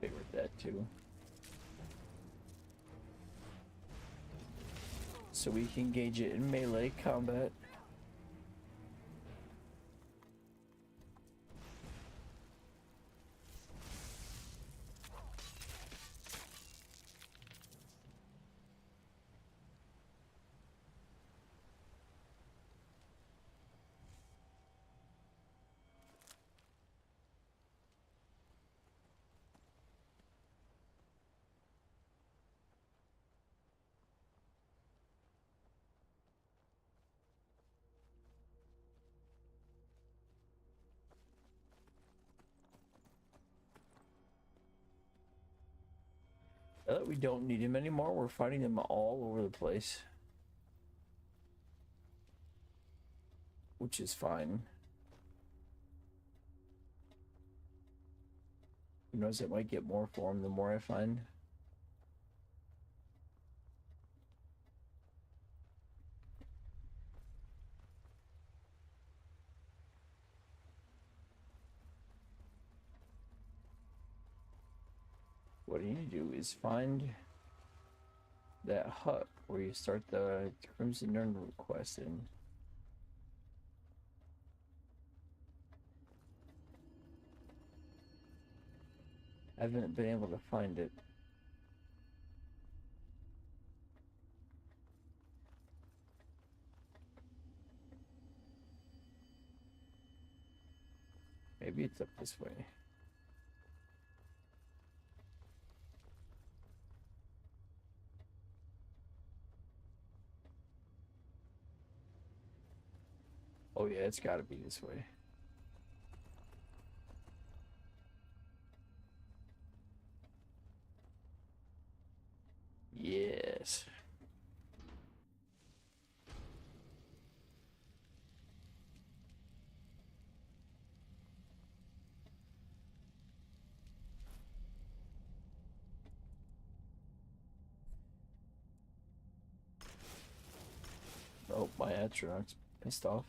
Figured that too. So we can engage it in melee combat. Now that we don't need him anymore, we're finding them all over the place. Which is fine. Who knows, it might get more for him the more I find. What you need to do is find that hut where you start the Crimson Nern quest in. I haven't been able to find it. Maybe it's up this way. Oh yeah, it's gotta be this way. Yes. Oh, my astronaut's pissed off.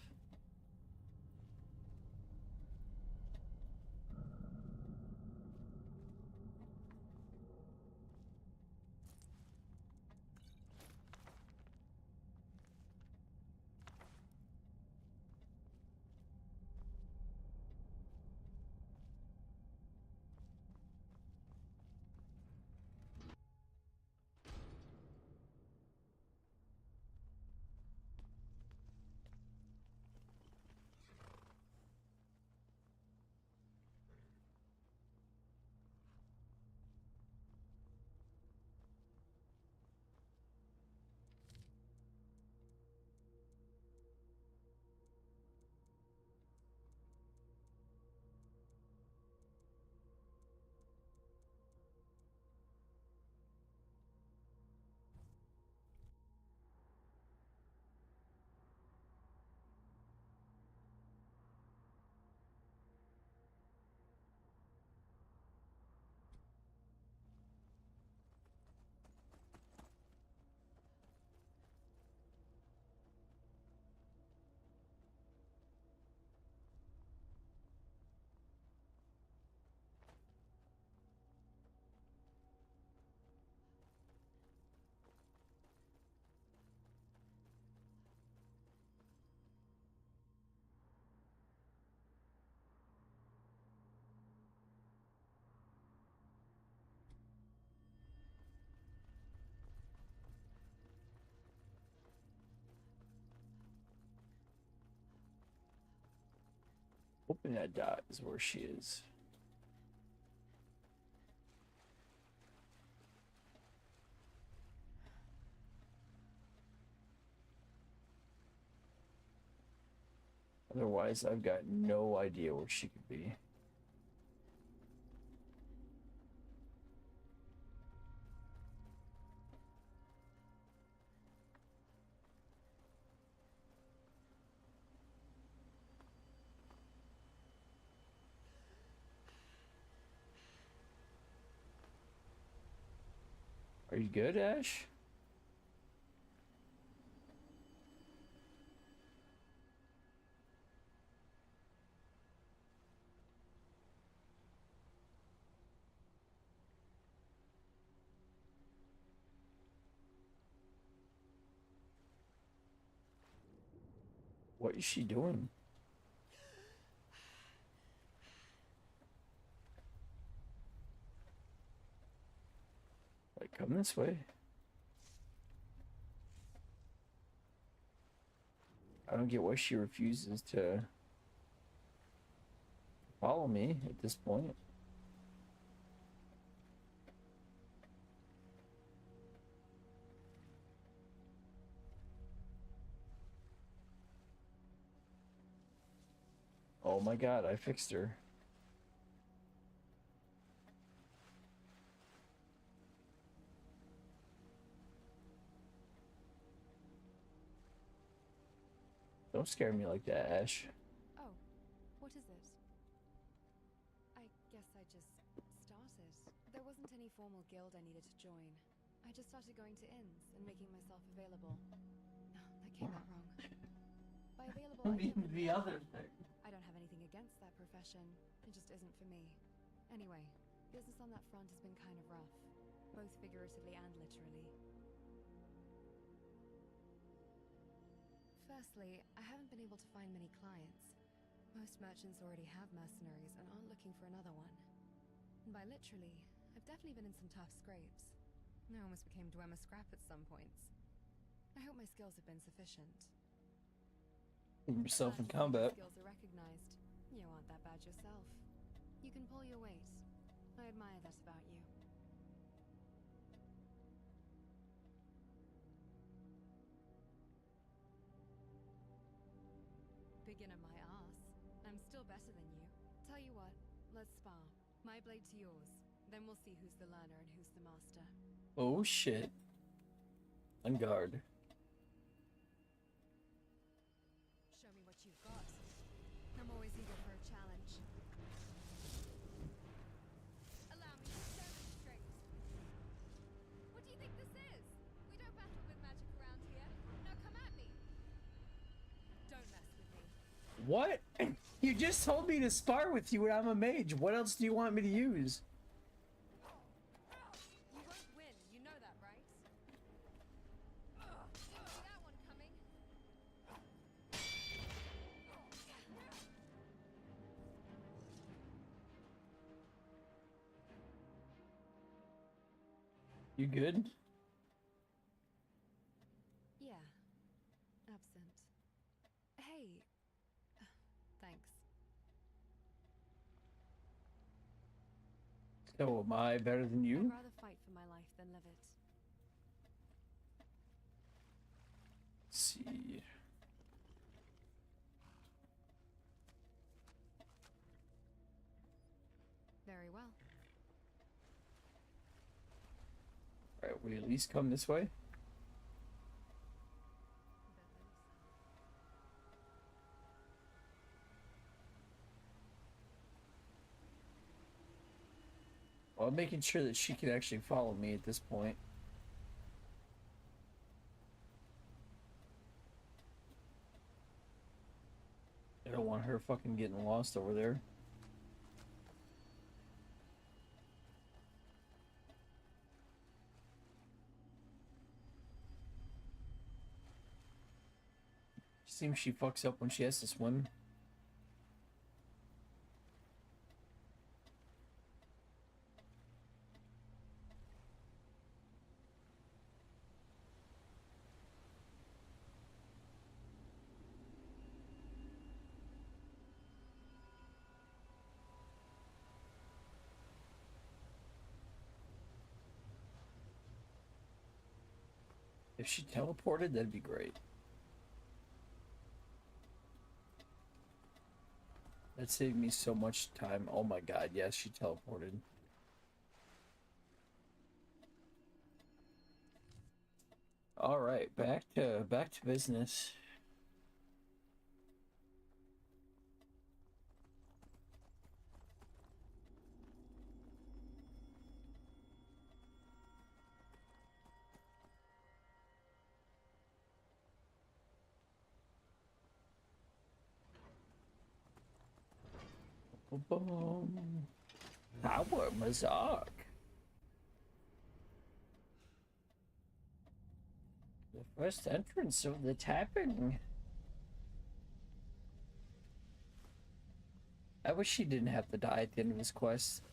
Hoping that dot is where she is. Otherwise, I've got no idea where she could be. Are you good, Ash? What is she doing? Like, come this way. I don't get why she refuses to follow me at this point. Oh my god, I fixed her. Don't scare me like that, Ash. Oh, what is it? I guess I just started. There wasn't any formal guild I needed to join. I just started going to inns and making myself available. No, that came out wrong. By available, I don't mean the other thing. I don't have anything against that profession. It just isn't for me. Anyway, business on that front has been kind of rough, both figuratively and literally. Firstly, I haven't been able to find many clients. Most merchants already have mercenaries and aren't looking for another one. And by literally, I've definitely been in some tough scrapes. I almost became Dwemer Scrap at some points. I hope my skills have been sufficient. Yourself in Glad to see combat. your skills are recognized. You aren't that bad yourself. You can pull your weight. I admire that about you. Beginner my ass. I'm still better than you. Tell you what, let's spar. My blade to yours. Then we'll see who's the learner and who's the master. Oh shit. On guard. Show me what you've got. I'm always eager for a challenge. Allow me to demonstrate. What do you think this is? We don't battle with magic around here. Now come at me. Don't mess with me. What? You just told me to spar with you and I'm a mage. What else do you want me to use? You won't win. You know that, right? Didn't see that one coming. You good? Yeah. Absent. Hey. Thanks. So am I better than I'd you? rather fight for my life than live it. Let's see. Very well. Alright, we at least come this way? Well, I'm making sure that she can actually follow me at this point. I don't want her fucking getting lost over there. Seems she fucks up when she has to swim. If she teleported, that'd be great. That saved me so much time. Oh my god, yes, she teleported. Alright, back to business. Boom. Power Mazak. The first entrance of the tapping. I wish she didn't have to die at the end of this quest.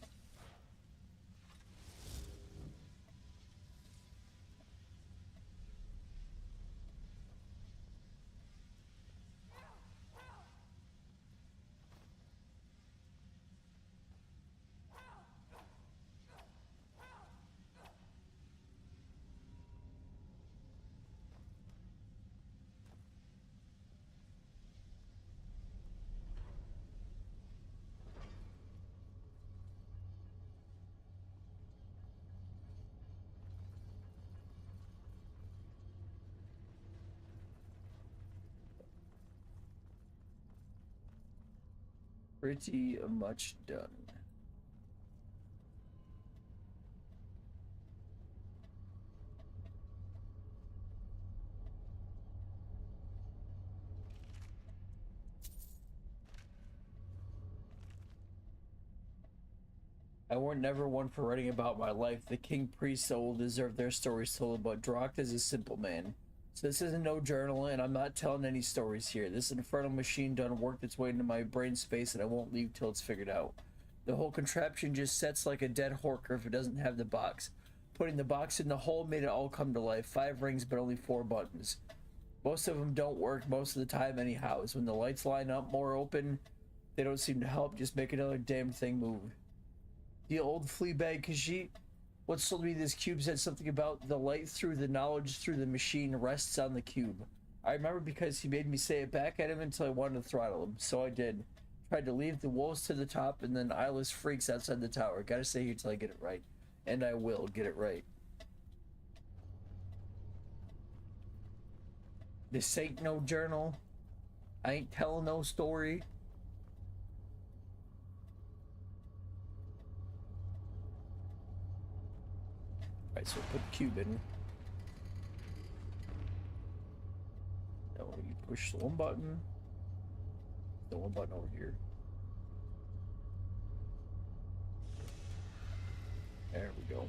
Pretty much done. I weren't never one for writing about my life. The king priests will deserve their stories told, but Droct is a simple man. So this isn't no journal, and I'm not telling any stories here. This infernal machine done worked its way into my brain space, and I won't leave till it's figured out. The whole contraption just sets like a dead horker if it doesn't have the box. Putting the box in the hole made it all come to life. 5 rings, but only 4 buttons. Most of them don't work most of the time anyhow. When the lights line up more open, they don't seem to help. Just make another damn thing move. The old Fleabag Khajiit. What told me this cube said something about the light through the knowledge through the machine rests on the cube. I remember because he made me say it back at him until I wanted to throttle him. So I did. Tried to leave the wolves to the top and then eyeless freaks outside the tower. Gotta stay here till I get it right. And I will get it right. This ain't no journal. I ain't telling no story. Alright, so put the cube in. Now you push the one button. The one button over here. There we go.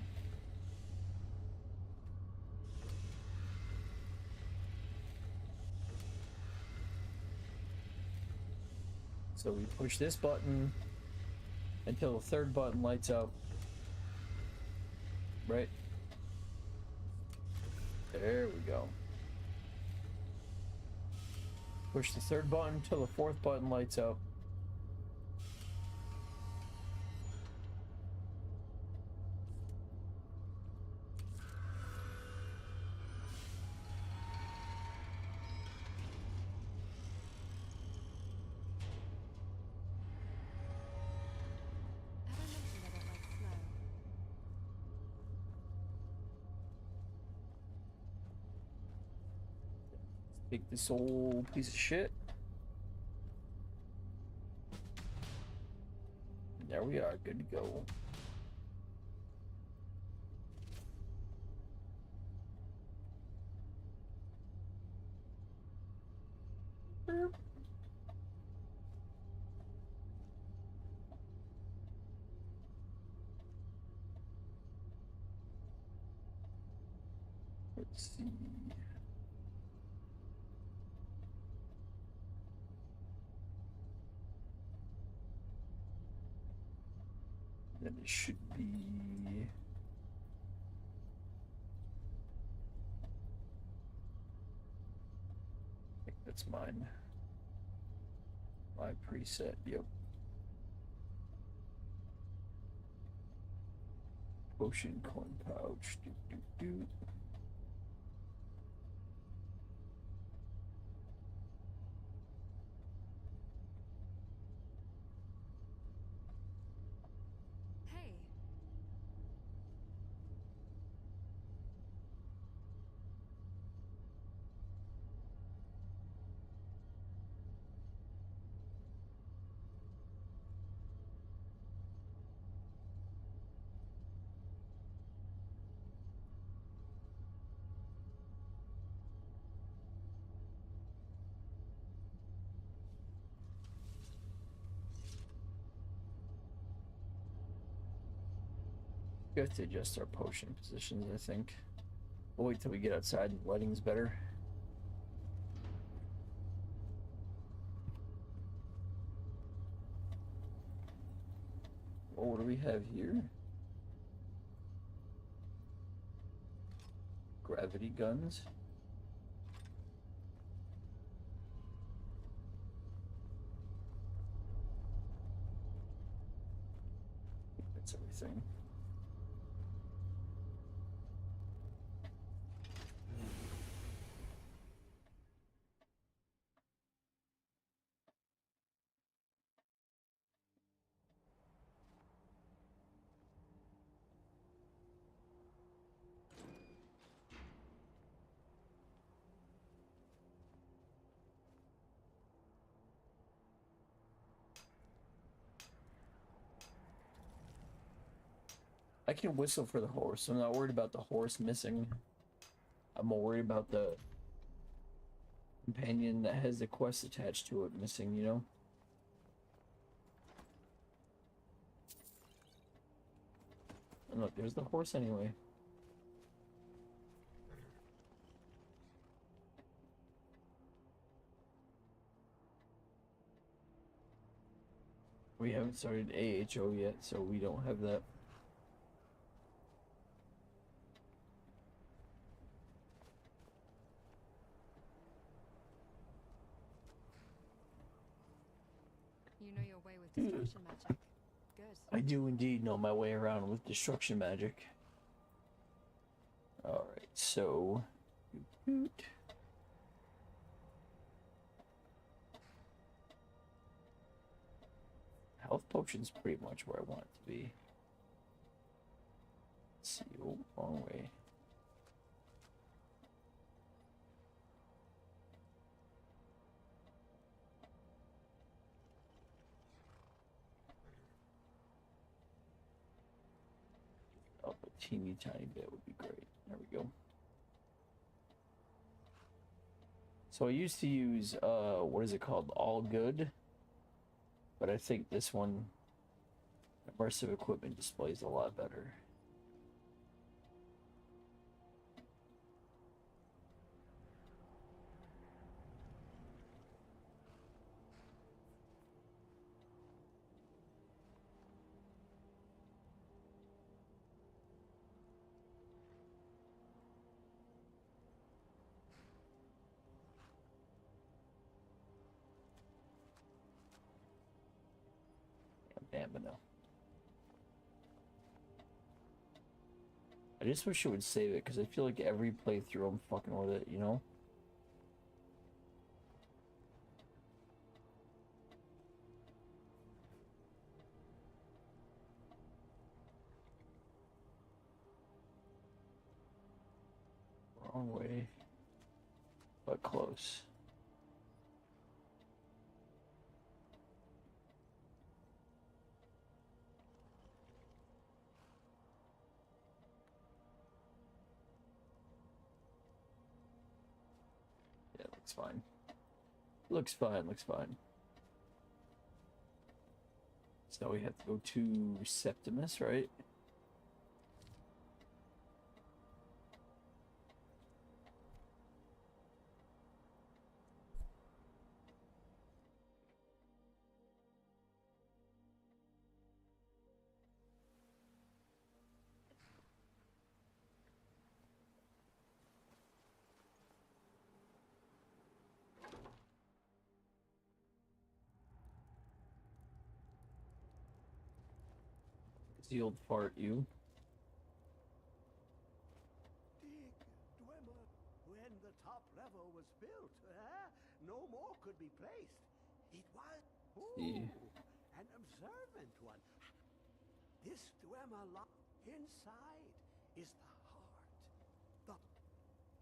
So we push this button until the third button lights up. Right? There we go. Push the third button until the fourth button lights up. Have I mentioned I don't like snow? Take this old piece of shit. There we are, good to go. Burp. Let's see. Then it should be. I think that's mine. My preset, yep. Potion coin pouch. Doot, doot, doot. Hey, We have to adjust our potion positions, I think. We'll wait till we get outside and the lighting's better. Oh, what do we have here? Gravity guns. That's everything. I can whistle for the horse. I'm not worried about the horse missing. I'm more worried about the companion that has the quest attached to it missing, you know? And look, there's the horse anyway. We haven't started AHO yet, so we don't have that. You know your way with destruction magic. Good. I do indeed know my way around with destruction magic. Alright, so... Health potion's pretty much where I want it to be. Let's see, oh, wrong way. Up a teeny tiny bit would be great. There we go. So I used to use, what is it called? All Good. But I think this one, immersive equipment displays a lot better. Damn it, no. I just wish it would save it, because I feel like every playthrough I'm fucking with it, you know? Wrong way, but close. Yeah, looks fine. Looks fine, looks fine. So we have to go to Septimus, right? The old fart, you. Dig, Dwemer, when the top level was built, no more could be placed. It was See. an observant one. This Dwemer inside is the heart.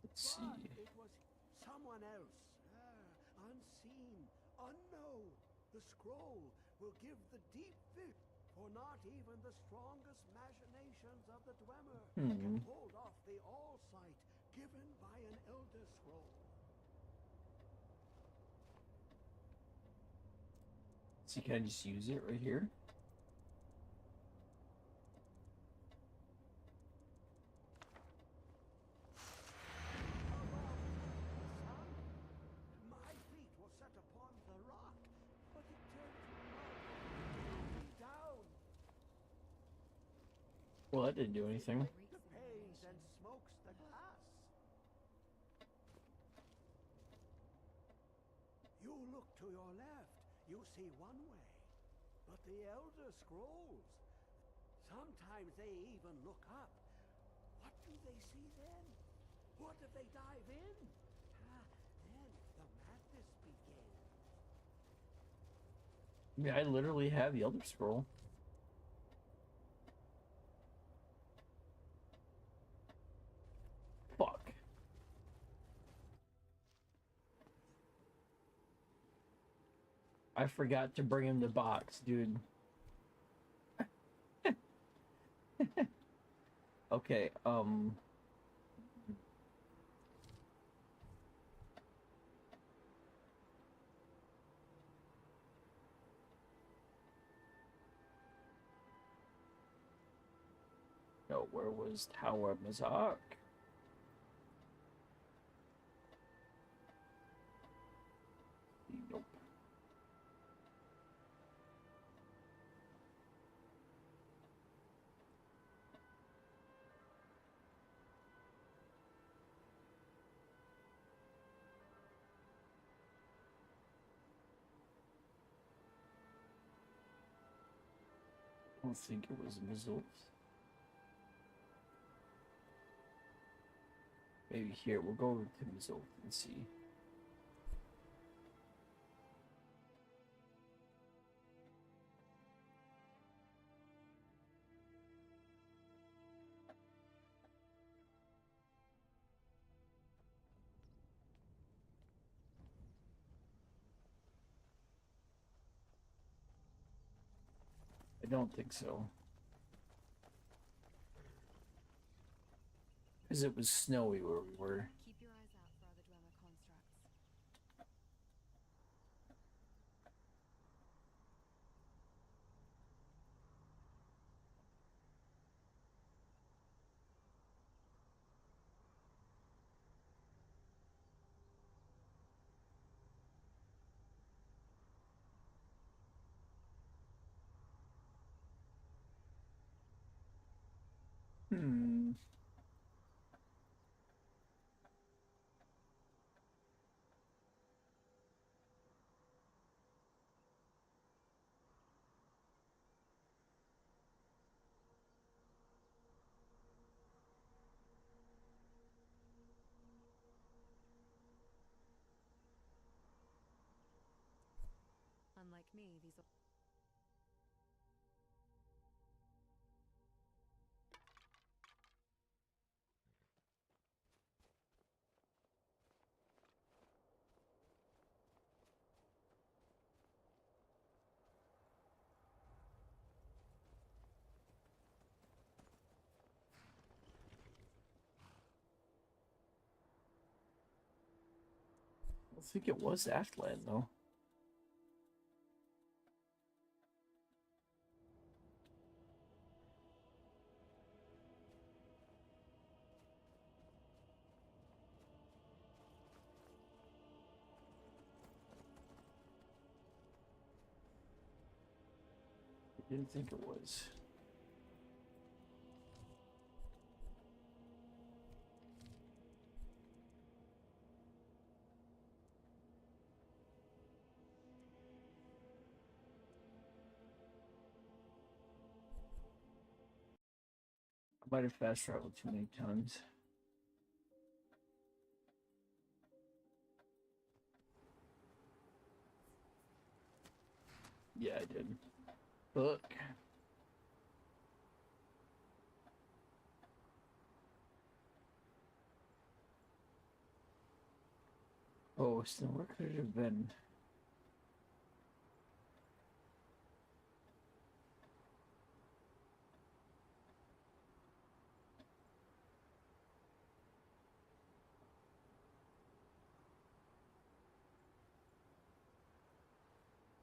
Let's see. But it was someone else, unseen, unknown. The scroll will give the deep vision. For not even the strongest machinations of the Dwemer can hold off the all-sight given by an Elder Scroll. So can I just use it right here? My feet were set upon the rock, but it turned me down. Well, that didn't do anything. The pains and smokes the glass. You look to your left, you see one way. But the Elder Scrolls, sometimes they even look up. What do they see then? What if they dive in? Then the madness begins. I mean, I literally have the Elder Scroll. Fuck. I forgot to bring him the box, dude. Okay, no, where was Tower Mazak? Nope. I don't think it was Mizzles. Maybe here, we'll go over to Mizzles and see. I don't think so. Because it was snowy where we were. Keep your eyes out for other Dwemer constructs. Hmm. Unlike me, these are... I think it was Aftland, though. I didn't think it was. I might have fast traveled too many times. Yeah, I did. Look. Oh, so where could it have been?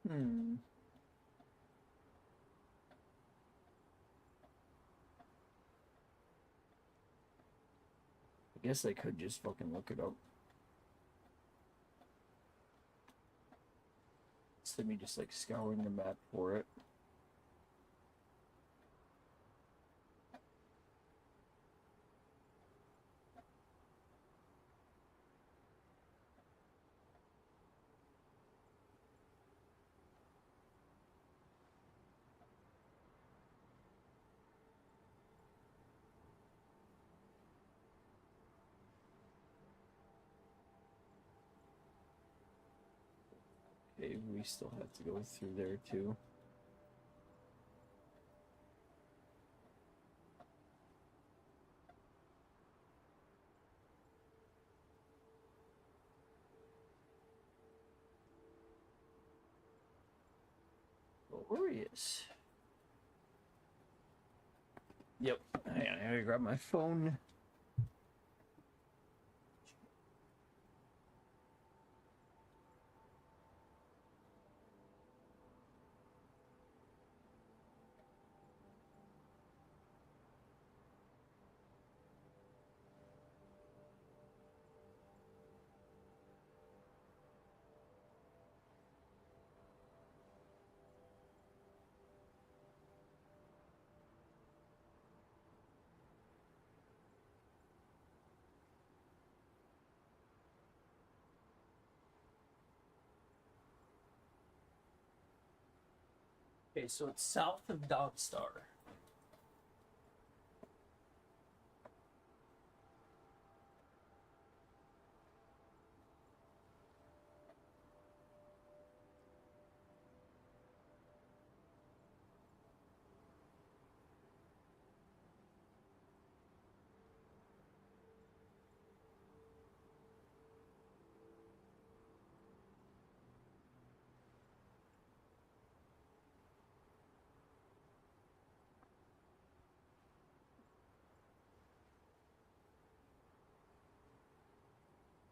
Hmm. I guess I could just fucking look it up. Instead of me just like scouring the map for it. Okay, we still have to go through there too. Glorious. Yep. Hang on, I gotta grab my phone. Okay, so it's south of Dawnstar.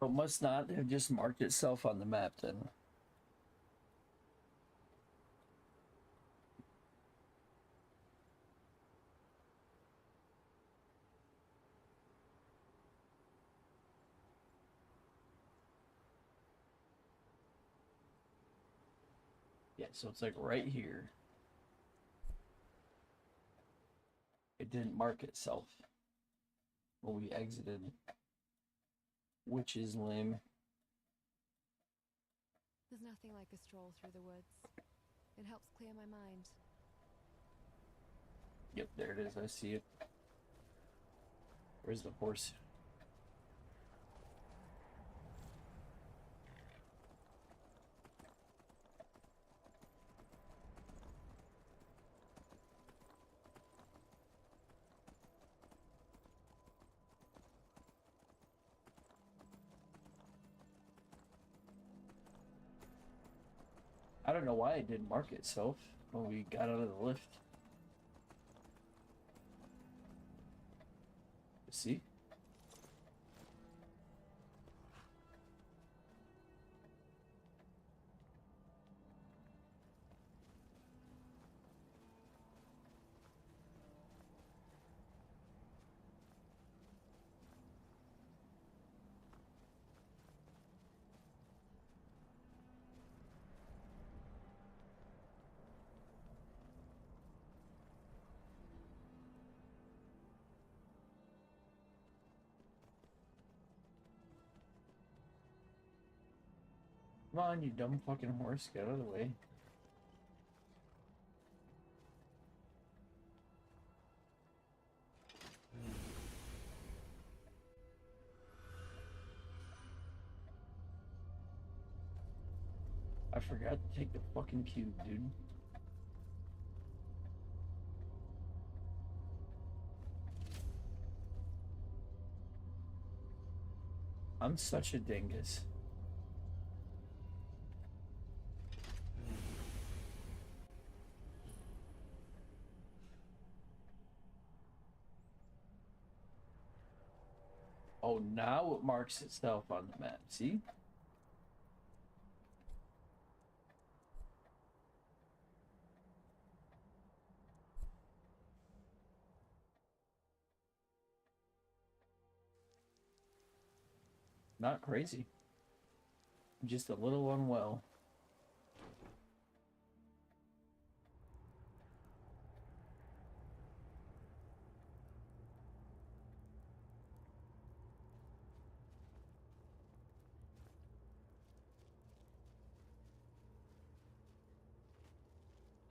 It must not have just marked itself on the map then. Yeah, so it's like right here. It didn't mark itself when we exited, which is lame. There's nothing like a stroll through the woods. It helps clear my mind. Yep, there it is. I see it. Where's the horse? I don't know why it didn't mark itself when we got out of the lift. See? Come on, you dumb fucking horse, get out of the way. I forgot to take the fucking cube, dude. I'm such a dingus. Oh, now it marks itself on the map. See? Not crazy. Just a little unwell.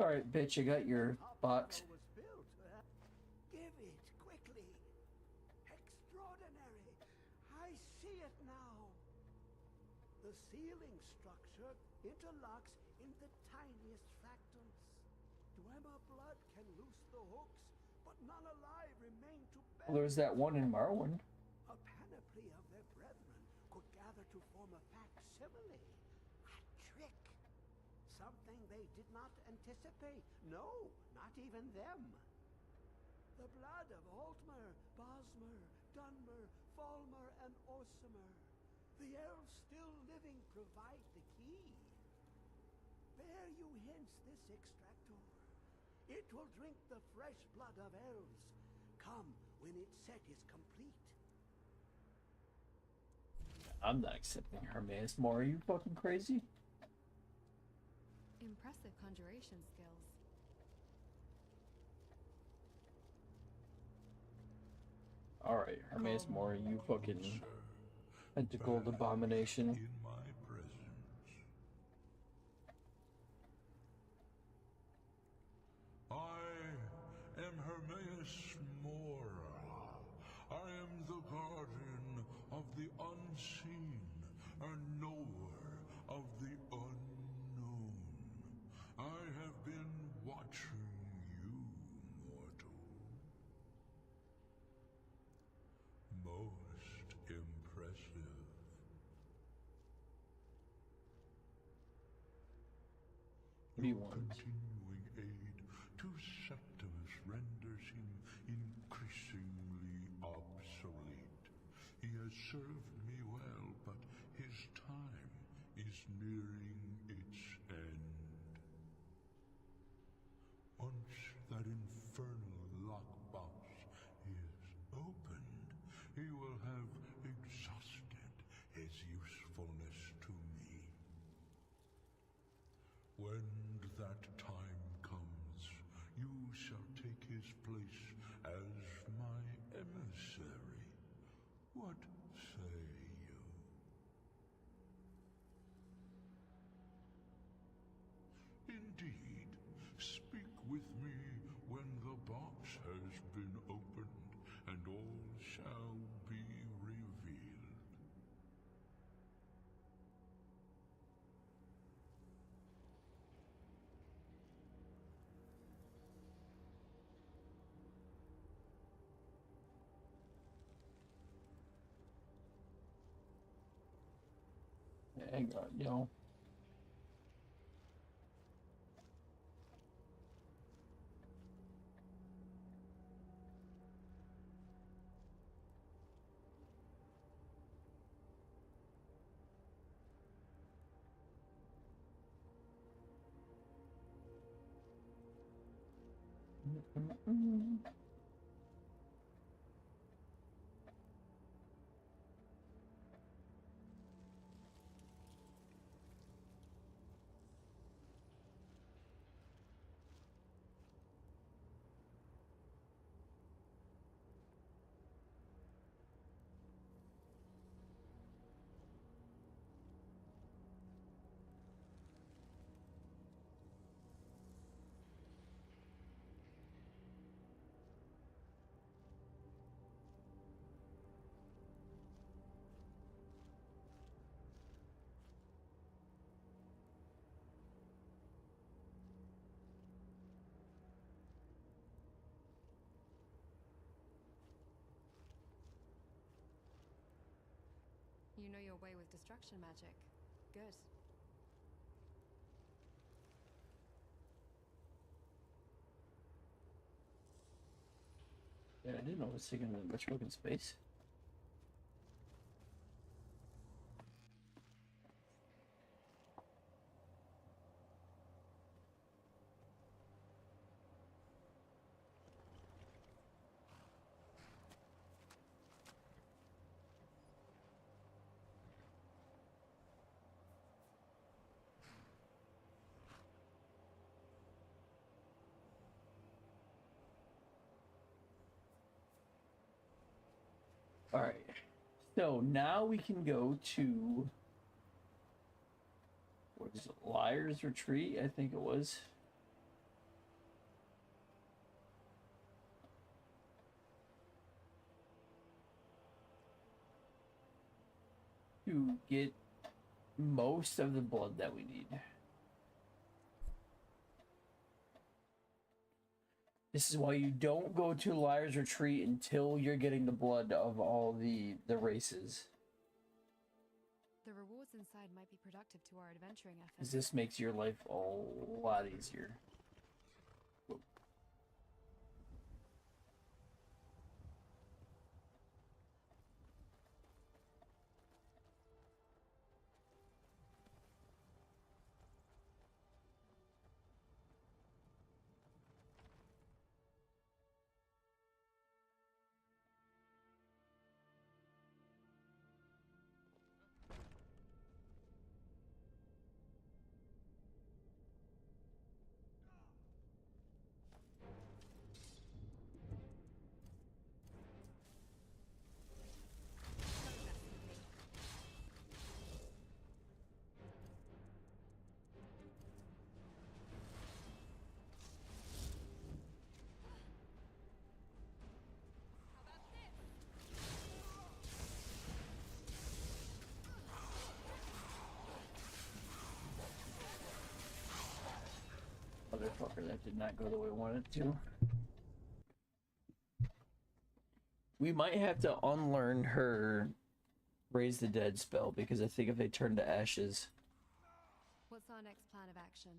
Alright, bitch, I got your box. Was built. Give it quickly. Extraordinary. I see it now. The ceiling structure interlocks in the tiniest fractals. Dwemer blood can loose the hooks, but none alive remain to bend. Well, there's that one in Marwyn. A panoply of their brethren could gather to form a facsimile. A trick. Something they did not anticipate. No, not even them. The blood of Altmer, Bosmer, Dunmer, Falmer, and Orsimer. The elves still living provide the key. Bear you hence this extractor. It will drink the fresh blood of elves. Come when its set is complete. I'm not accepting Hermes more. Are you fucking crazy? Impressive conjuration skills. Alright, Hermes more, you fucking Sir, tentacled abomination. in my presence. I am Hermes Mora. I am the guardian of the unseen and knower of the unknown. I have been watching you, mortal. Most impressive. What do you Your want? continuing aid to Septimus renders him increasingly obsolete. He has served me well, but his time is nearing its end. Once that infernal lockbox is opened, he will have exhausted his usefulness to me. When that time comes, you shall take his place as my emissary. What say you? Indeed, speak with me when the box has been opened, and all shall be revealed. Hang on, yo. You know your way with destruction magic. Good. Yeah, I didn't know it was taking that much fucking space. Alright. So now we can go to what is it? Liar's Retreat, I think it was. To get most of the blood that we need. This is why you don't go to Liar's Retreat until you're getting the blood of all the races. The rewards inside might be productive to our adventuring efforts. Because this makes your life a lot easier. Whoa. not go the way we want it to. We might have to unlearn her raise the dead spell, because I think if they turn to ashes... What's our next plan of action?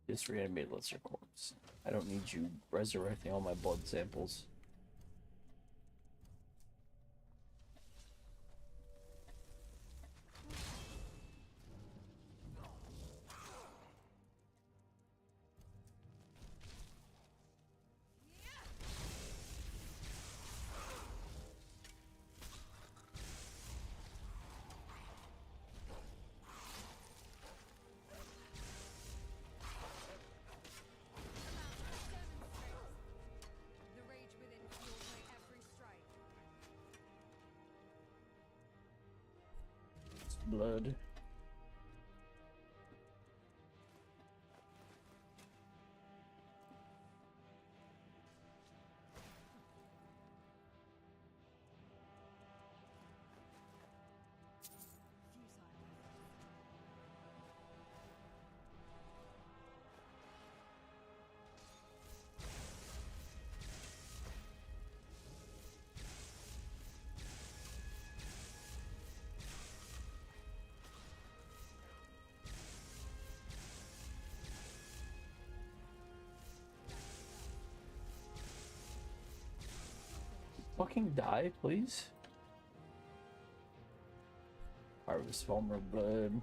Just reanimate Lesser Corpse. I don't need you resurrecting all my blood samples. The rage within fuels my every strike. It's blood. Fucking die, please. Harvest Farmer blood.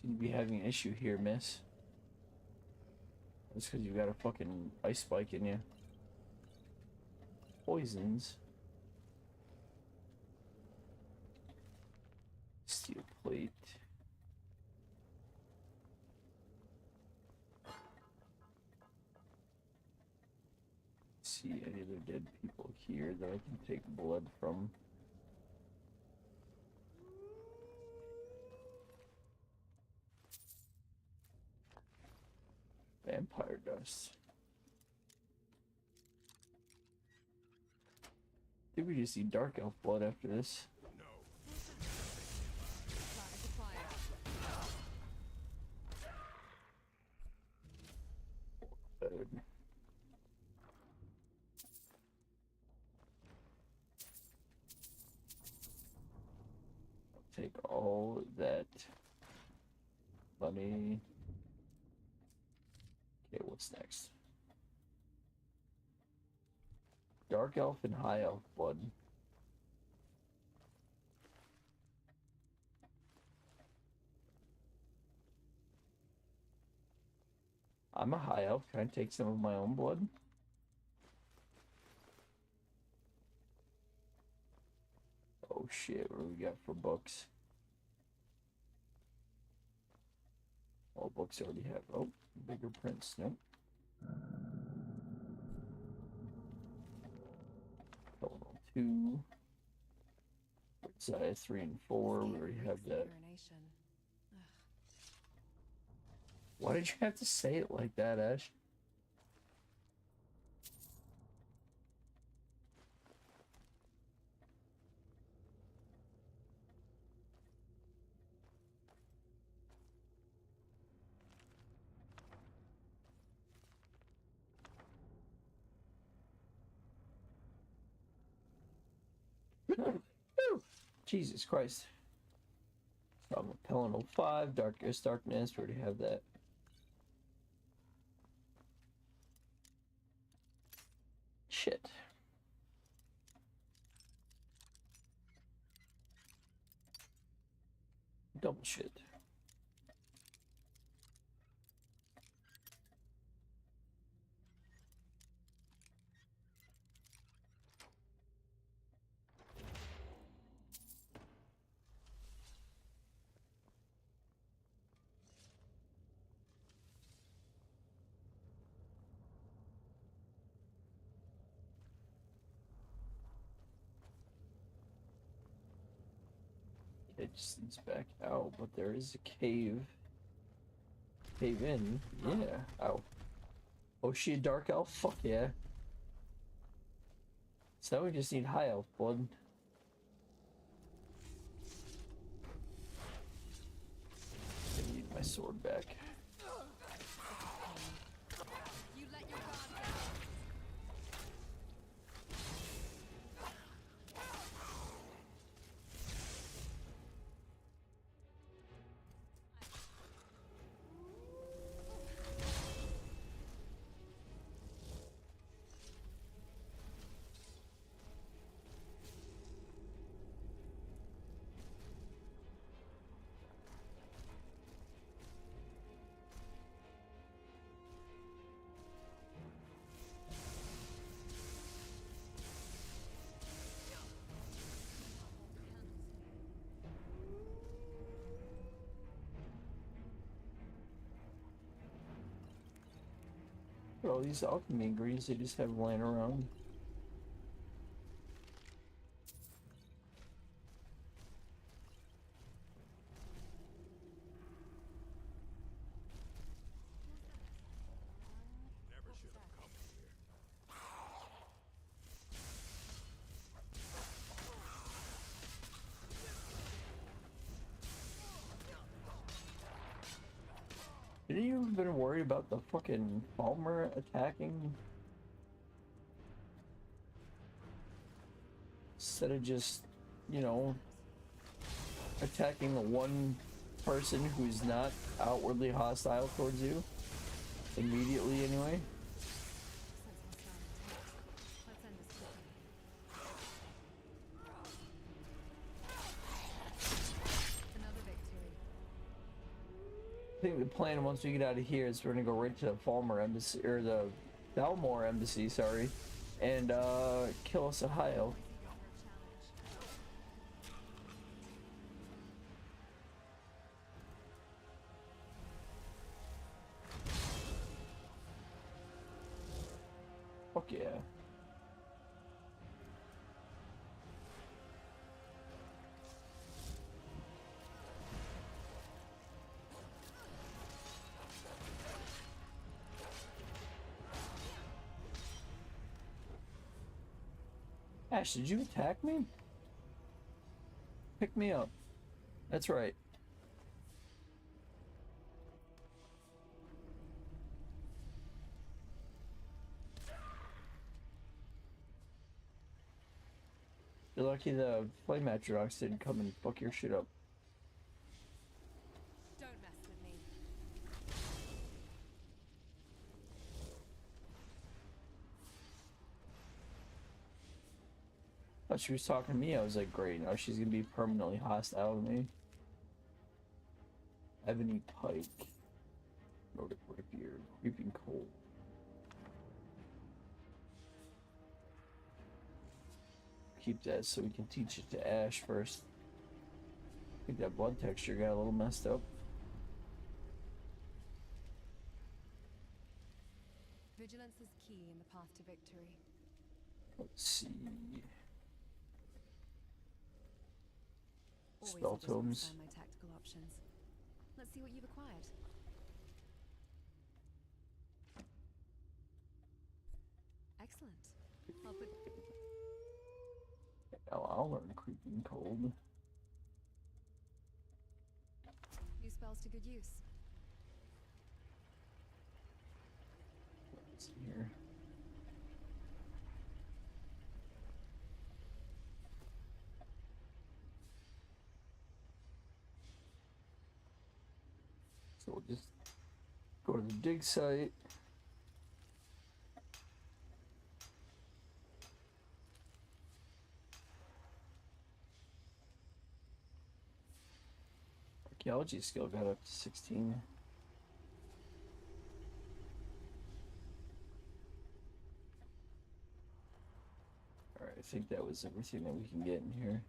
Seem to be having an issue here, miss. That's because you got a fucking ice spike in you. Poisons. Steel plate. See any other dead people here that I can take blood from? Vampire dust. I think we just need dark elf blood after this. Good. I'll take all that money. Okay, what's next? Dark elf and high elf blood. I'm a high elf. Can I take some of my own blood? Oh shit, what do we got for books? All books already have. Oh, bigger prints. Nope. Level 2. Size 3 and 4. We already have that. Why did you have to say it like that, Ash? Jesus Christ. I'm a Pelin 05, Darkest Darkness, we already have that. Shit. Double shit. it just leads back out, but there is a cave. Cave in, yeah. Oh. Oh, is she a dark elf? Fuck yeah. So we just need high elf blood. I need my sword back. You let your guard down. Look at all these alchemy ingredients they just have laying around. Never should have come here. Didn't you have been worried about the fucking Palmer attacking? Instead of just, you know, attacking the one person who's not outwardly hostile towards you? Immediately, anyway? Let's end this quickly. Another victory. I think the plan once we get out of here is we're gonna go right to the Falmer embassy, or the Balmore embassy, sorry, and kill us at high elf. Fuck yeah. Ash, did you attack me? Pick me up. That's right. You're lucky the flame Atrox didn't come and fuck your shit up. Don't mess with me. Thought she was talking to me. I was like, great, now she's gonna be permanently hostile to me. Ebony Pike. Nordic Rapier. Creeping Cold. Keep that so we can teach it to Ash first. I think that blood texture got a little messed up. Vigilance is key in the path to victory. Let's see. Always Spell helps me tomes. find my tactical options. Let's see what you've acquired. Excellent. I'll put Now I'll learn Creeping Cold. new spells to good use. Let's see here. So we'll just go to the dig site. Archaeology skill got up to 16. Alright, I think that was everything that we can get in here.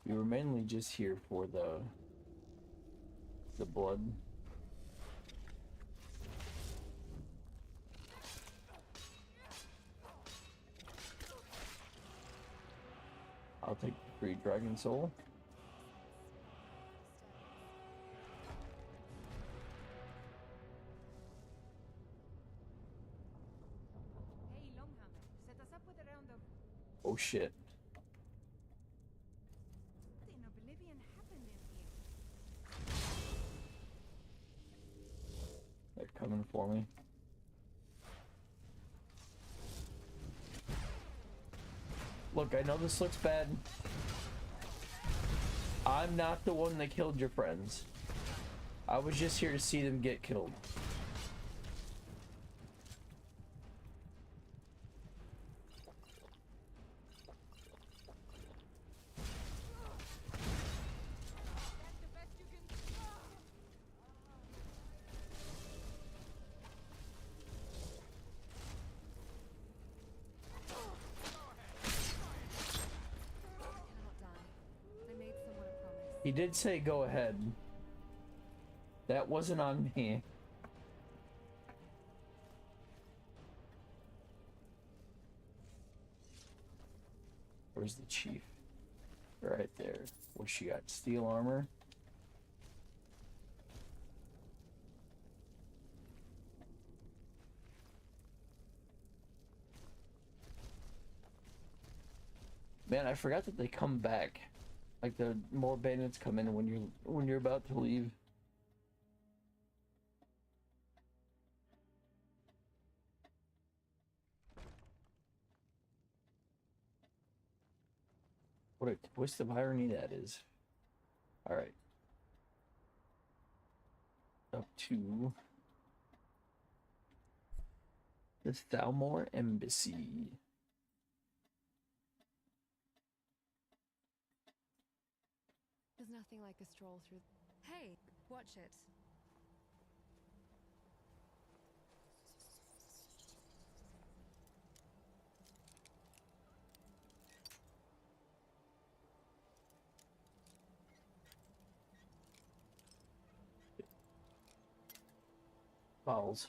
We were mainly just here for the blood. I'll take the free dragon soul. Hey, Longhammer, set us up with a round of... Oh shit. What in oblivion happened in here? They're coming for me. Look, I know this looks bad. I'm not the one that killed your friends. I was just here to see them get killed. That's the best you can... Cannot die. I made someone a promise. He did say go ahead. That wasn't on me. Where's the chief? Right there. What she got? Steel armor? Man, I forgot that they come back. Like the more bandits come in when you're about to leave. What a twist of irony that is. Alright. Up to the Thalmor Embassy. There's nothing like a stroll through. Hey, watch it. Balls.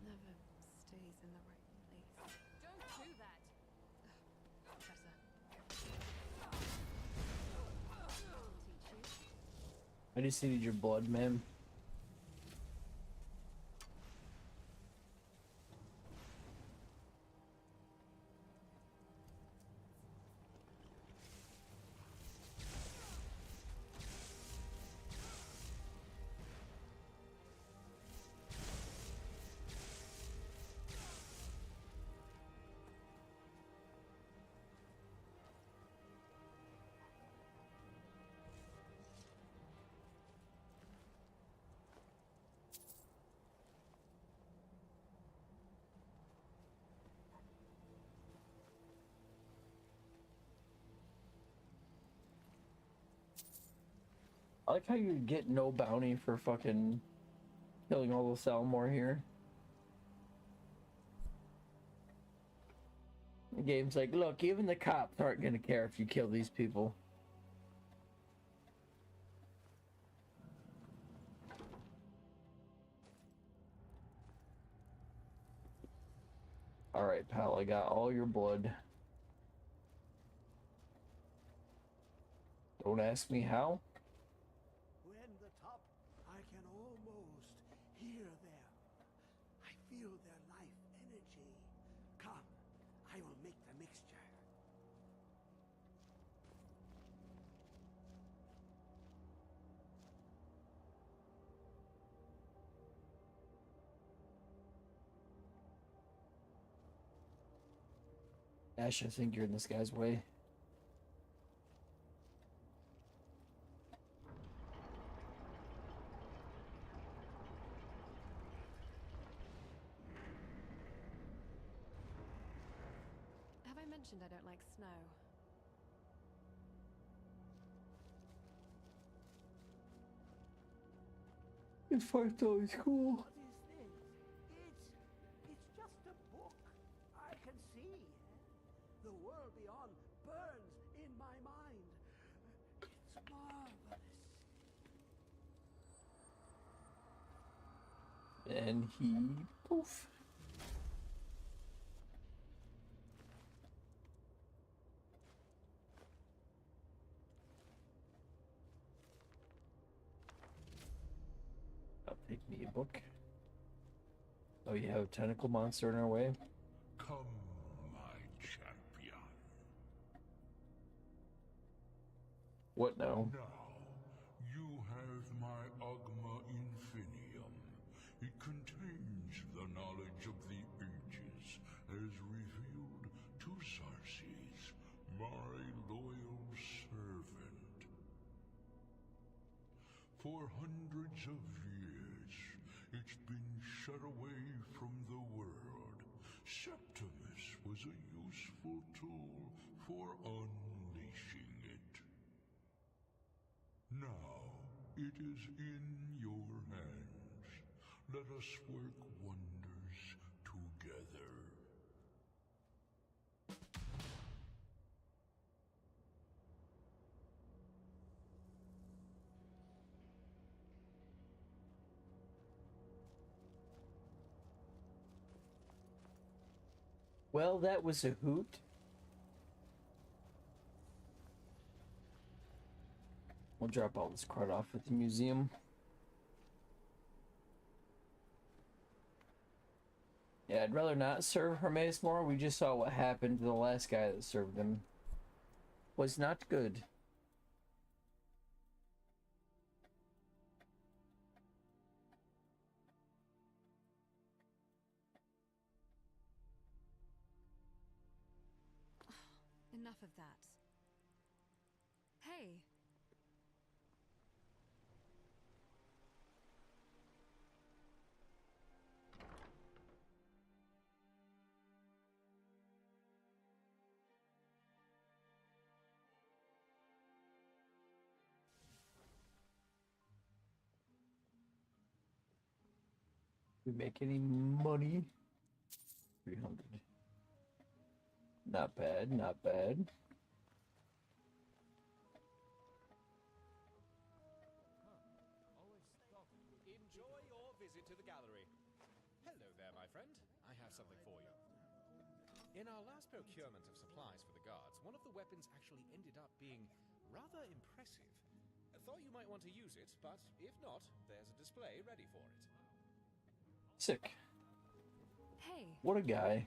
Never stays in the right place. Don't do that! Better. Teach you. I just needed your blood, man. I like how you get no bounty for fucking killing all the Thalmor here. The game's like, look, even the cops aren't gonna care if you kill these people. Alright, pal, I got all your blood. Don't ask me how. When the top, I can almost hear them. I feel their life energy. Come, I will make the mixture. Ash, I think you're in this guy's way. Have I mentioned I don't like snow? This fight's always cool. What is this? It's just world beyond burns in my mind. It's marvelous. And he poof. I'll take me a book. Oh, you have a tentacle monster in our way? Come, my champion. What now? Now, you have my Agma Infinium. It contains the knowledge of the ages, as revealed to Sarces, my loyal servant. For hundreds of years, it's been shut away from the world. Septimus was a useful tool for unleashing it. Now, it is in your hands. Let us work wonders together. Well, that was a hoot. We'll drop all this crud off at the museum. Yeah, I'd rather not serve Hermes more. We just saw what happened to the last guy that served him. Was not good. Enough of that. Hey! We make any money? 300. Not bad, not bad. Enjoy your visit to the gallery. Hello there, my friend. I have something for you. In our last procurement of supplies for the guards, one of the weapons actually ended up being rather impressive. I thought you might want to use it, but if not, there's a display ready for it. Sick. Hey! What a guy.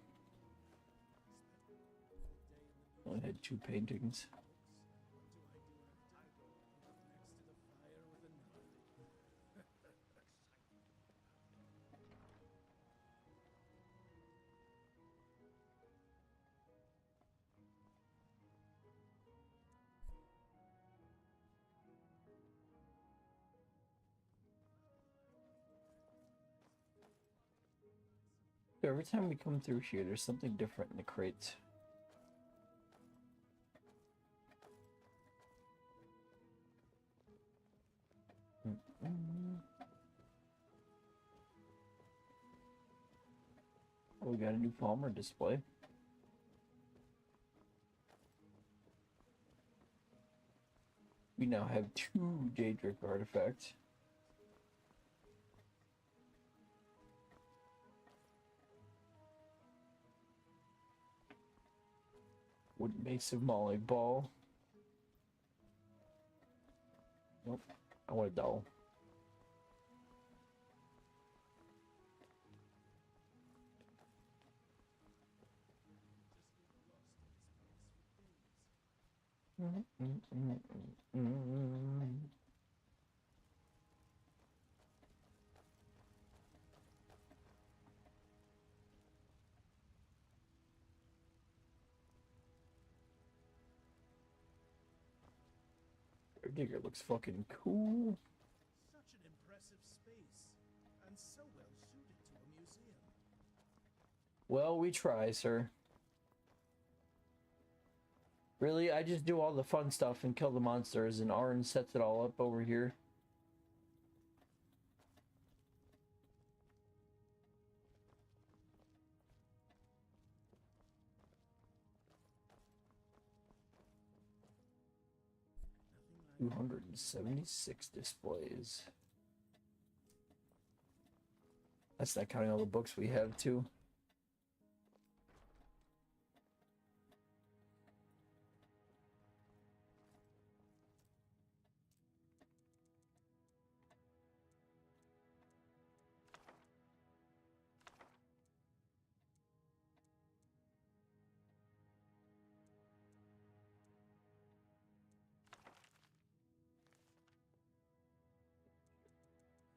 Only had 2 paintings. So every time we come through here, there's something different in the crates. Oh, we got a new Palmer display. We now have 2 Daedric artifacts. Wooden base of Molly Ball. Nope, I want a doll. Digger looks fucking cool. Such an impressive space, and so well suited to a museum. Well, we try, sir. Really, I just do all the fun stuff and kill the monsters, and Arn sets it all up over here. 276 displays. That's not counting all the books we have too.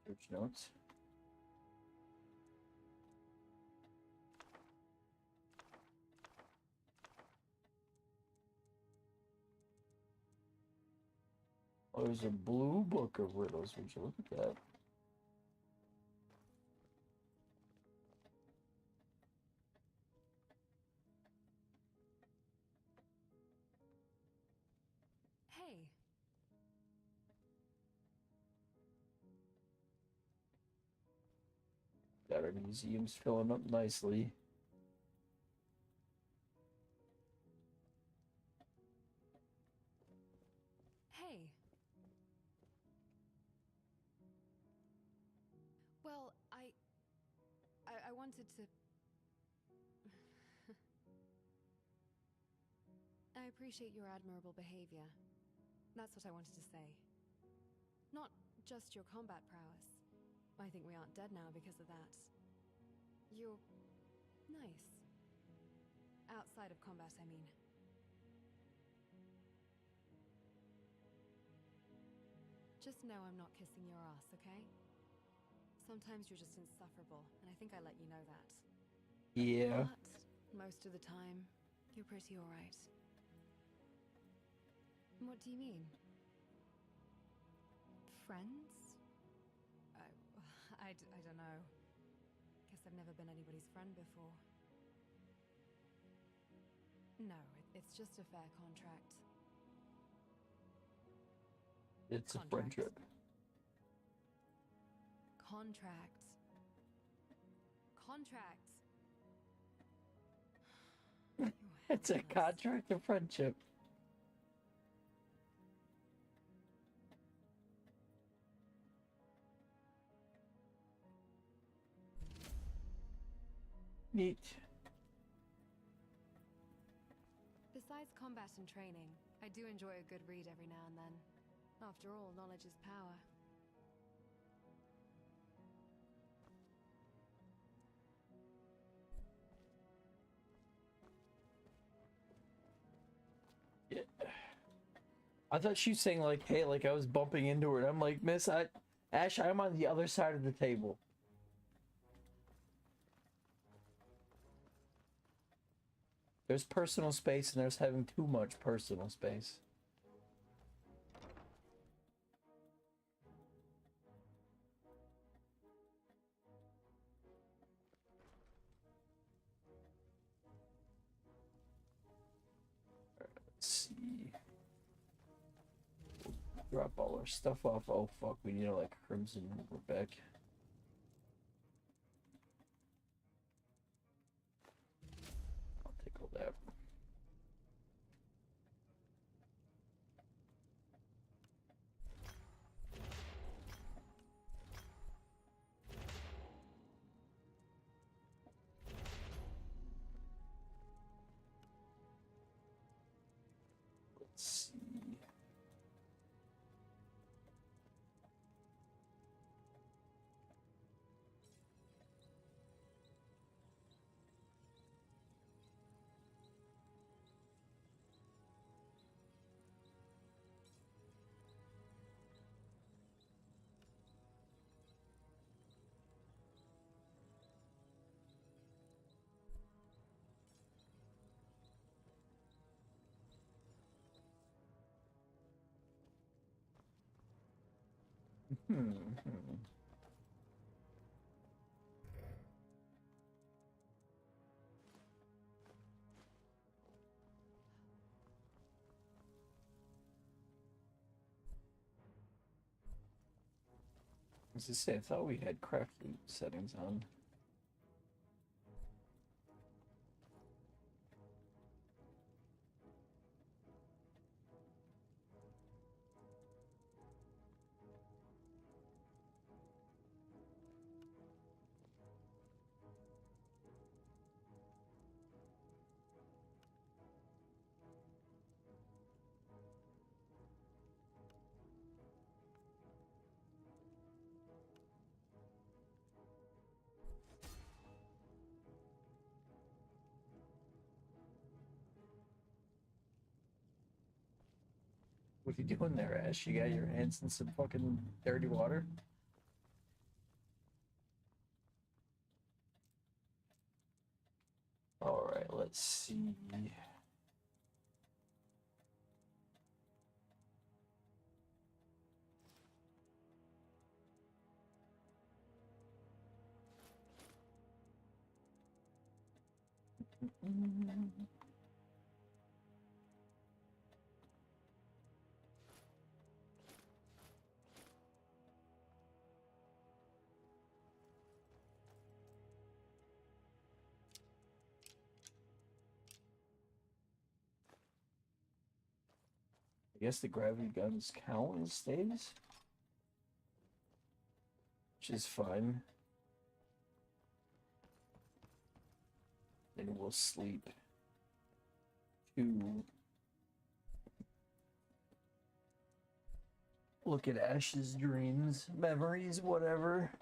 Search notes. Oh, there's a blue book of riddles. Would you look at that? Hey, Got our museums filling up nicely. hey. Well, I wanted to... I appreciate your admirable behavior. That's what I wanted to say. Not just your combat prowess. I think we aren't dead now because of that. You're... nice. Outside of combat, I mean. Just know I'm not kissing your ass, okay? Sometimes you're just insufferable, and I think I let you know that. Yeah. But most of the time, you're pretty alright. What do you mean? Friends? I don't know. Guess I've never been anybody's friend before. No, it's just a fair contract. It's a Contract. friendship. Contract. Contract. It's a Heavens. contract of friendship. Neat. Besides combat and training, I do enjoy a good read every now and then. After all, knowledge is power. Yeah. I thought she was saying like, hey, like I was bumping into her, and I'm like, Miss, Ash, I'm on the other side of the table. There's personal space, and there's having too much personal space. Let's see. Drop all our stuff off. Oh fuck, we need like Crimson Rebecca. I'll take all that. Let's see. As I say, I thought we had craft loot settings on. What are you doing there, Ash? You got your hands in some fucking dirty water? Alright, let's see. I guess the gravity guns count and stays, which is fine. Then we'll sleep. 2. Look at Ash's dreams, memories, whatever.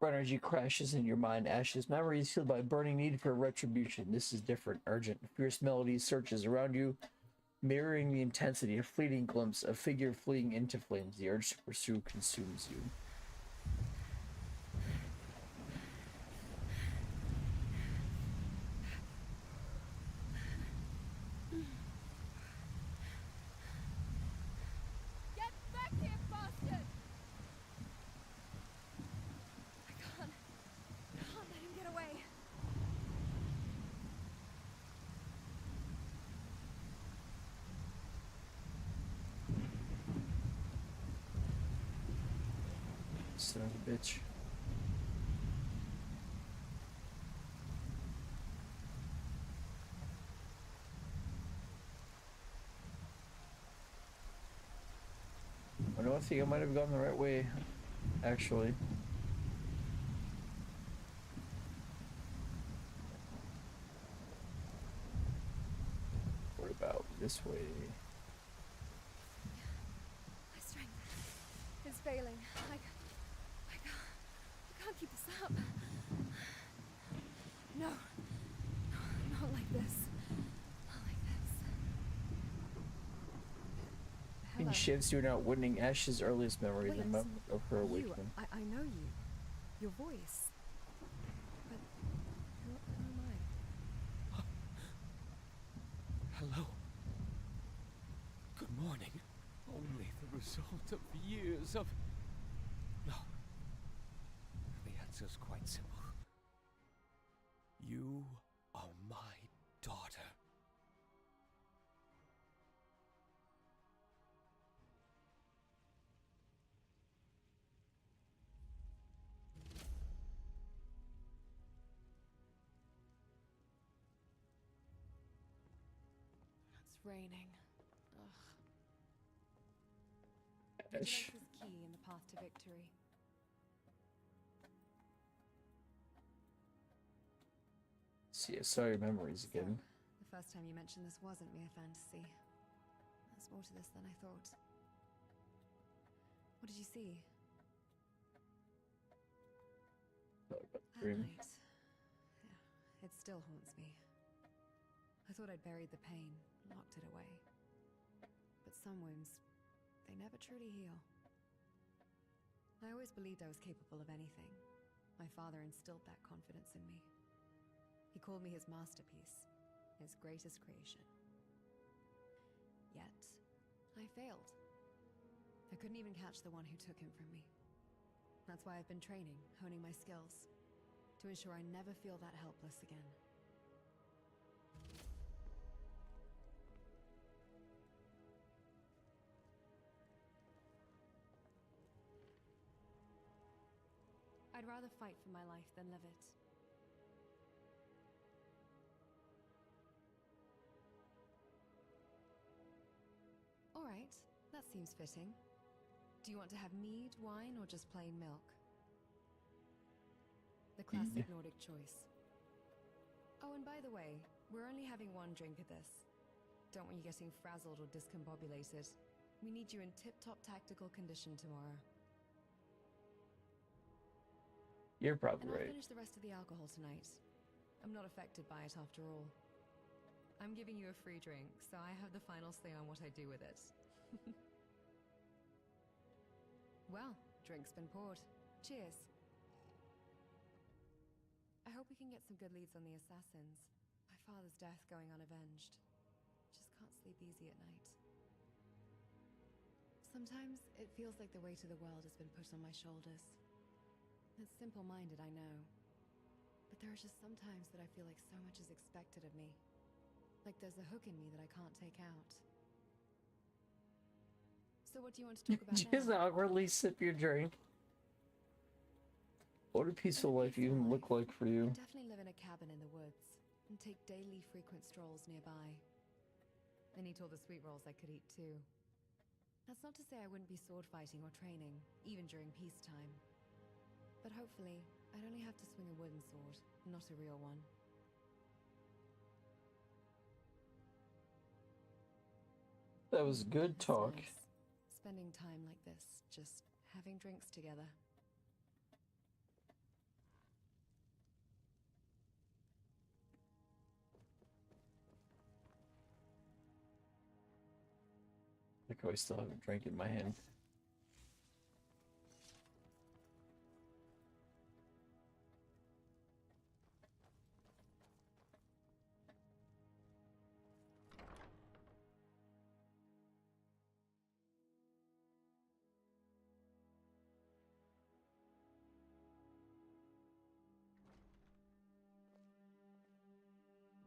Energy crashes in your mind. Ash's memory is fueled by a burning need for retribution. This is different, urgent. Fierce melody searches around you, mirroring the intensity. A fleeting glimpse, a figure fleeing into flames. The urge to pursue consumes you. Get back here, bastard! I can't let him get away. Son of a bitch. I don't think I might have gone the right way, actually. What about this way? My strength is failing. I can't keep this up. No, not like this. Not like this. In Hello. shifts, you're not witnessing Ash's earliest memory Wait, of her You, awakening. I know you. Your voice. But who am I? Hello. Good morning. Only the result of years of... No. The answer's quite simple. You are my daughter. It's raining. Ugh. Ash. Vigilance is key in the path to victory. See, I saw your memories again. The first time you mentioned this wasn't mere fantasy. There's more to this than I thought. What did you see? Thought about the That dream. night. Yeah, it still haunts me. I thought I'd buried the pain, locked it away. But some wounds, they never truly heal. I always believed I was capable of anything. My father instilled that confidence in me. He called me his masterpiece, his greatest creation. Yet, I failed. I couldn't even catch the one who took him from me. That's why I've been training, honing my skills, to ensure I never feel that helpless again. I'd rather fight for my life than live it. All right, that seems fitting. Do you want to have mead, wine, or just plain milk? The classic Nordic choice. Oh, and by the way, we're only having one drink of this. Don't want you getting frazzled or discombobulated. We need you in tip-top tactical condition tomorrow. You're probably And I'll right. finish the rest of the alcohol tonight. I'm not affected by it after all. I'm giving you a free drink, so I have the final say on what I do with it. Well, drink's been poured. Cheers. I hope we can get some good leads on the assassins. My father's death going unavenged. Just can't sleep easy at night. Sometimes it feels like the weight of the world has been put on my shoulders. It's simple-minded, I know. But there are just some times that I feel like so much is expected of me. Like there's a hook in me that I can't take out. So what do you want to talk about Just now? awkwardly sip your drink. What would a peaceful life even look like for you? I definitely live in a cabin in the woods and take daily frequent strolls nearby. And eat all the sweet rolls I could eat too. That's not to say I wouldn't be sword fighting or training, even during peacetime. But hopefully, I'd only have to swing a wooden sword, not a real one. That was good It's talk. nice, spending time like this, just having drinks together. Like I still have a drink in my hand.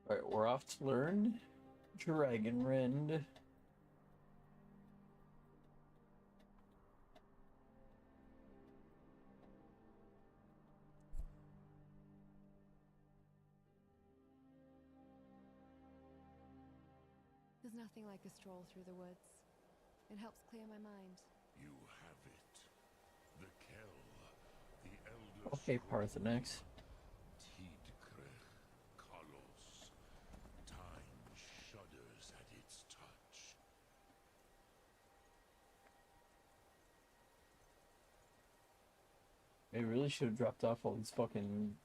Alright, we're off to learn Dragon Rend. There's nothing like a stroll through the woods. It helps clear my mind. You have it. The Kell, the Elder Okay, Scroll. Parthenex. Tidkrech Kalos. Time shudders at its touch. I really should have dropped off all these fucking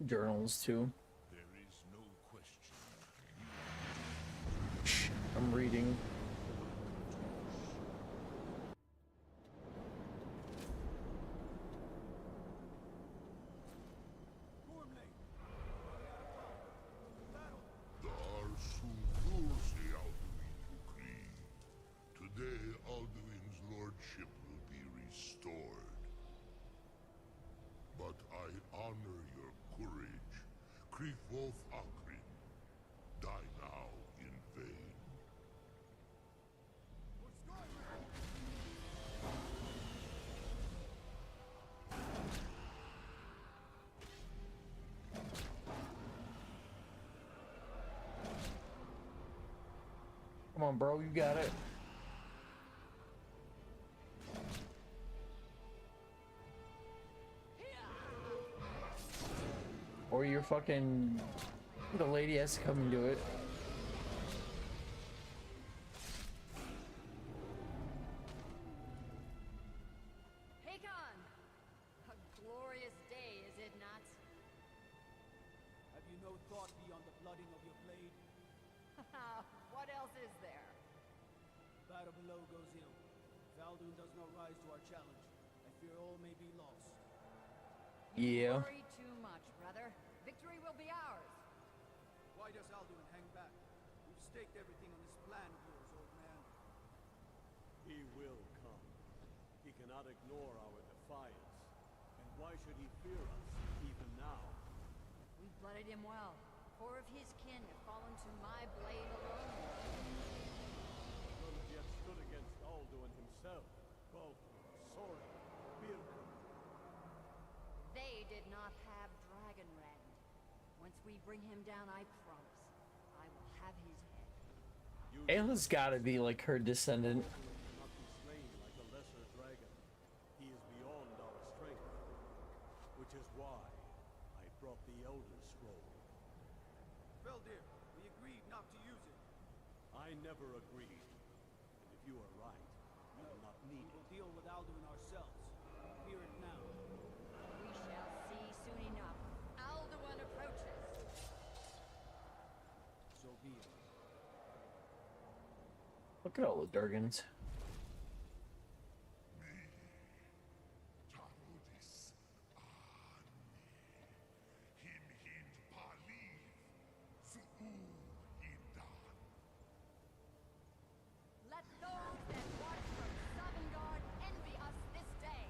journals too. There is no question. Shh, I'm reading. The Arsukursi Alduin decree. Today Alduin's lordship will be restored. But I honor your courage. Krifolf Akrin. Die now in vain. Come on, bro, you got it. Or you're fucking... The lady has to come and do it. Hakon! A glorious day, is it not? Have you no thought beyond the blooding of your blade? What else is there? Battle below goes ill. Valdun does not rise to our challenge. I fear all may be lost. Yeah. Worry too much, brother. Victory will be ours. Why does Alduin hang back? We've staked everything on this plan of yours, old man. He will come. He cannot ignore our defiance. And why should he fear us, even now? We've blooded him well. 4 of his kin have fallen to my blade alone. None have yet stood against Alduin himself. Both Sorin, Birka. They did not have Dragon Rend. Once we bring him down, I promise, I will have his head. Ayla's gotta be like her descendant. Cannot be slain like a lesser dragon. He is beyond our strength. Which is why I brought the Elder Scroll. Feldir, we agreed not to use it. I never agreed. And if you are right, we will not need We it. will deal with Alduin ourselves. Hear it now. We shall see soon enough. Alduin approaches. Look at all the Durgans. Let those that watch from Sovngarde envy us this day.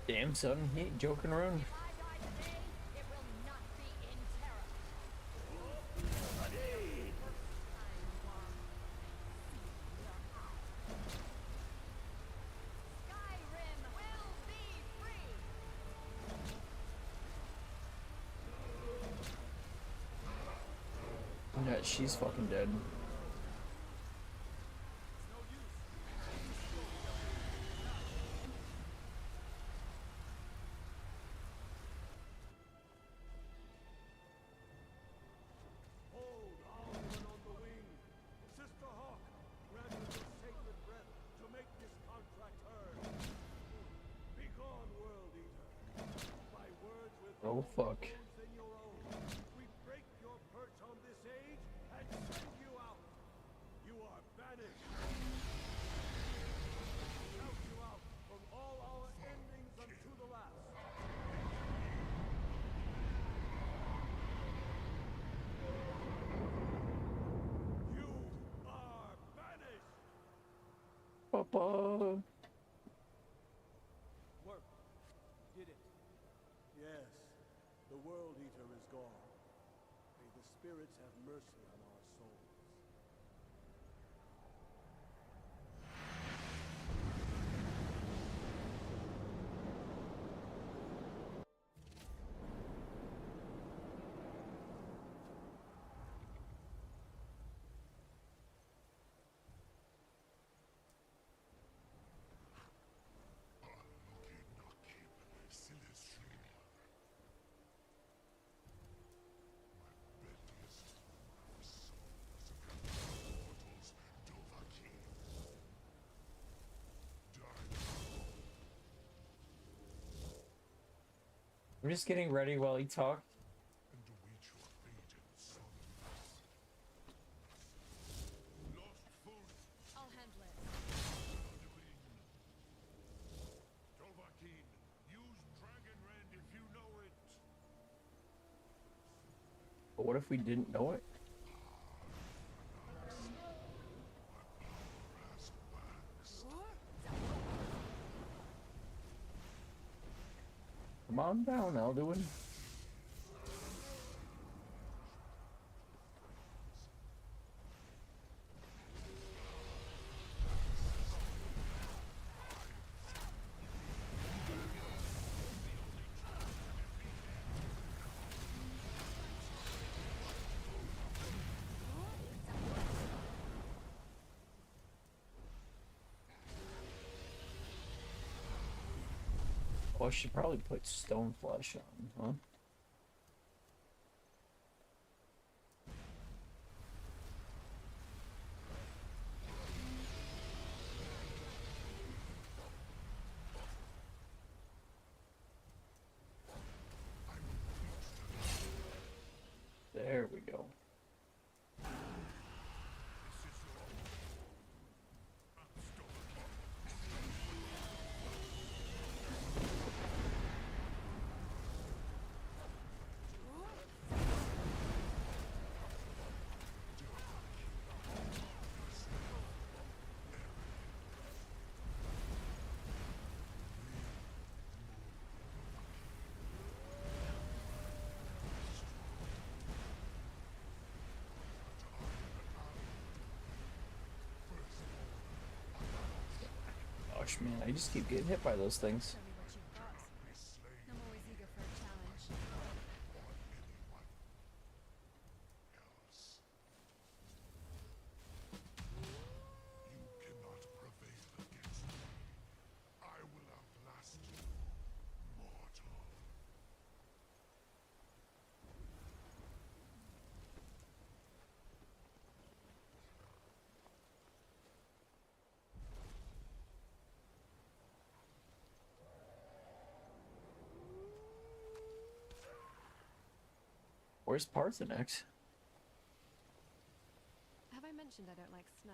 Damn, son, he ain't joking around. If I die today, it will not be in terror. Skyrim will be free. Yeah, she's fucking dead. Hold Alwyn on the wing. Sister Hawk, grant us your sacred breath to make this contract heard. Begone, World Eater. By words with Oh, more fuck. bones than your own, we break your perch on this age and send you out. You are banished. Shout you out from all our endings unto the last. You are banished! Papa. Work. Did it. Yes, the World Eater is gone. May the spirits have mercy on our souls. I'm just getting ready while he talked. I'll handle it. Use Dragon Rend if you know it. But what if we didn't know it? Come on down, Alduin. Oh, I should probably put stone flesh on, huh? There we go. gosh, man, I just keep getting hit by those things. Show me what you've got. I'm always eager for a challenge. You cannot prevail against me. I will outlast you, mortal. Where's Parthenax? Have I mentioned I don't like snow?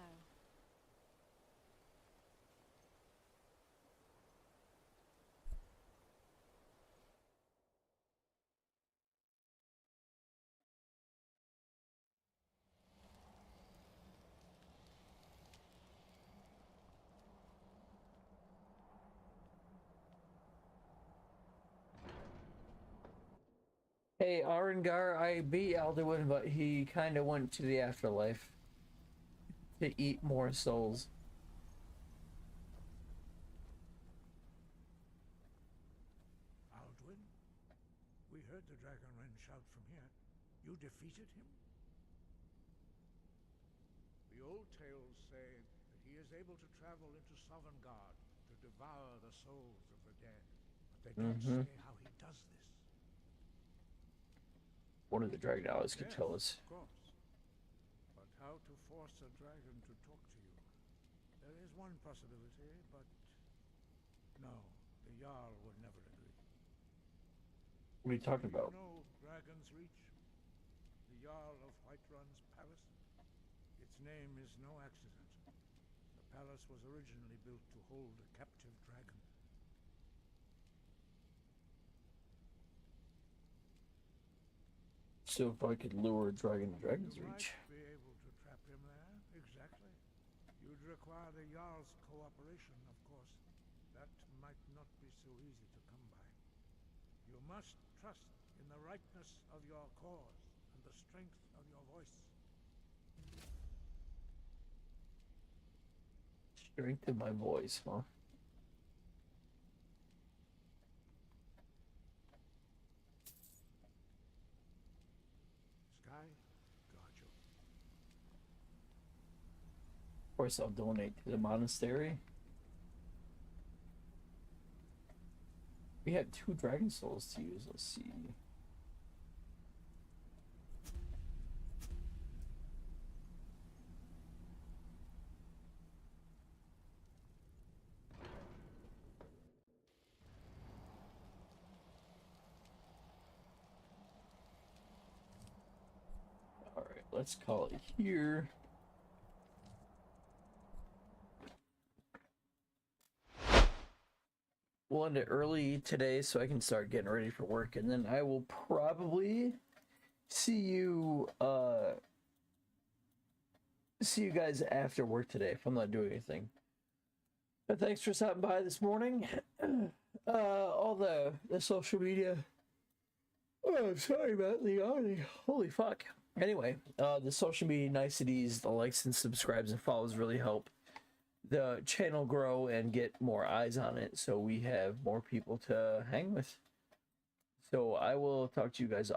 Hey, Arengar, I beat Alduin, but he kind of went to the afterlife to eat more souls. Alduin? We heard the Dragon Wren shout from here. You defeated him? The old tales say that he is able to travel into Sovngarde to devour the souls of the dead. But they don't say how he does this. One of the Dragon Allies could tell us. Of course. But how to force a dragon to talk to you? There is one possibility, but no, the Jarl would never agree. What are you talking about? You know Dragon's Reach? The Jarl of Whiterun's palace? Its name is no accident. The palace was originally built to hold a captive dragon. So if I could lure a dragon to Dragon's You Reach. might be able to trap him there, exactly. You'd require the Jarl's cooperation, of course. That might not be so easy to come by. You must trust in the rightness of your cause and the strength of your voice. Strength in my voice, huh? Sky, guard you. Of course, I'll donate to the monastery. We have 2 dragon souls to use. Let's see. All right, let's call it here. We'll end it early today so I can start getting ready for work, and then I will probably see you guys after work today if I'm not doing anything. But thanks for stopping by this morning. All the social media. Oh, sorry about the yawning. Holy fuck. Anyway, the social media niceties, the likes and subscribes and follows really help the channel grow and get more eyes on it so we have more people to hang with. So I will talk to you guys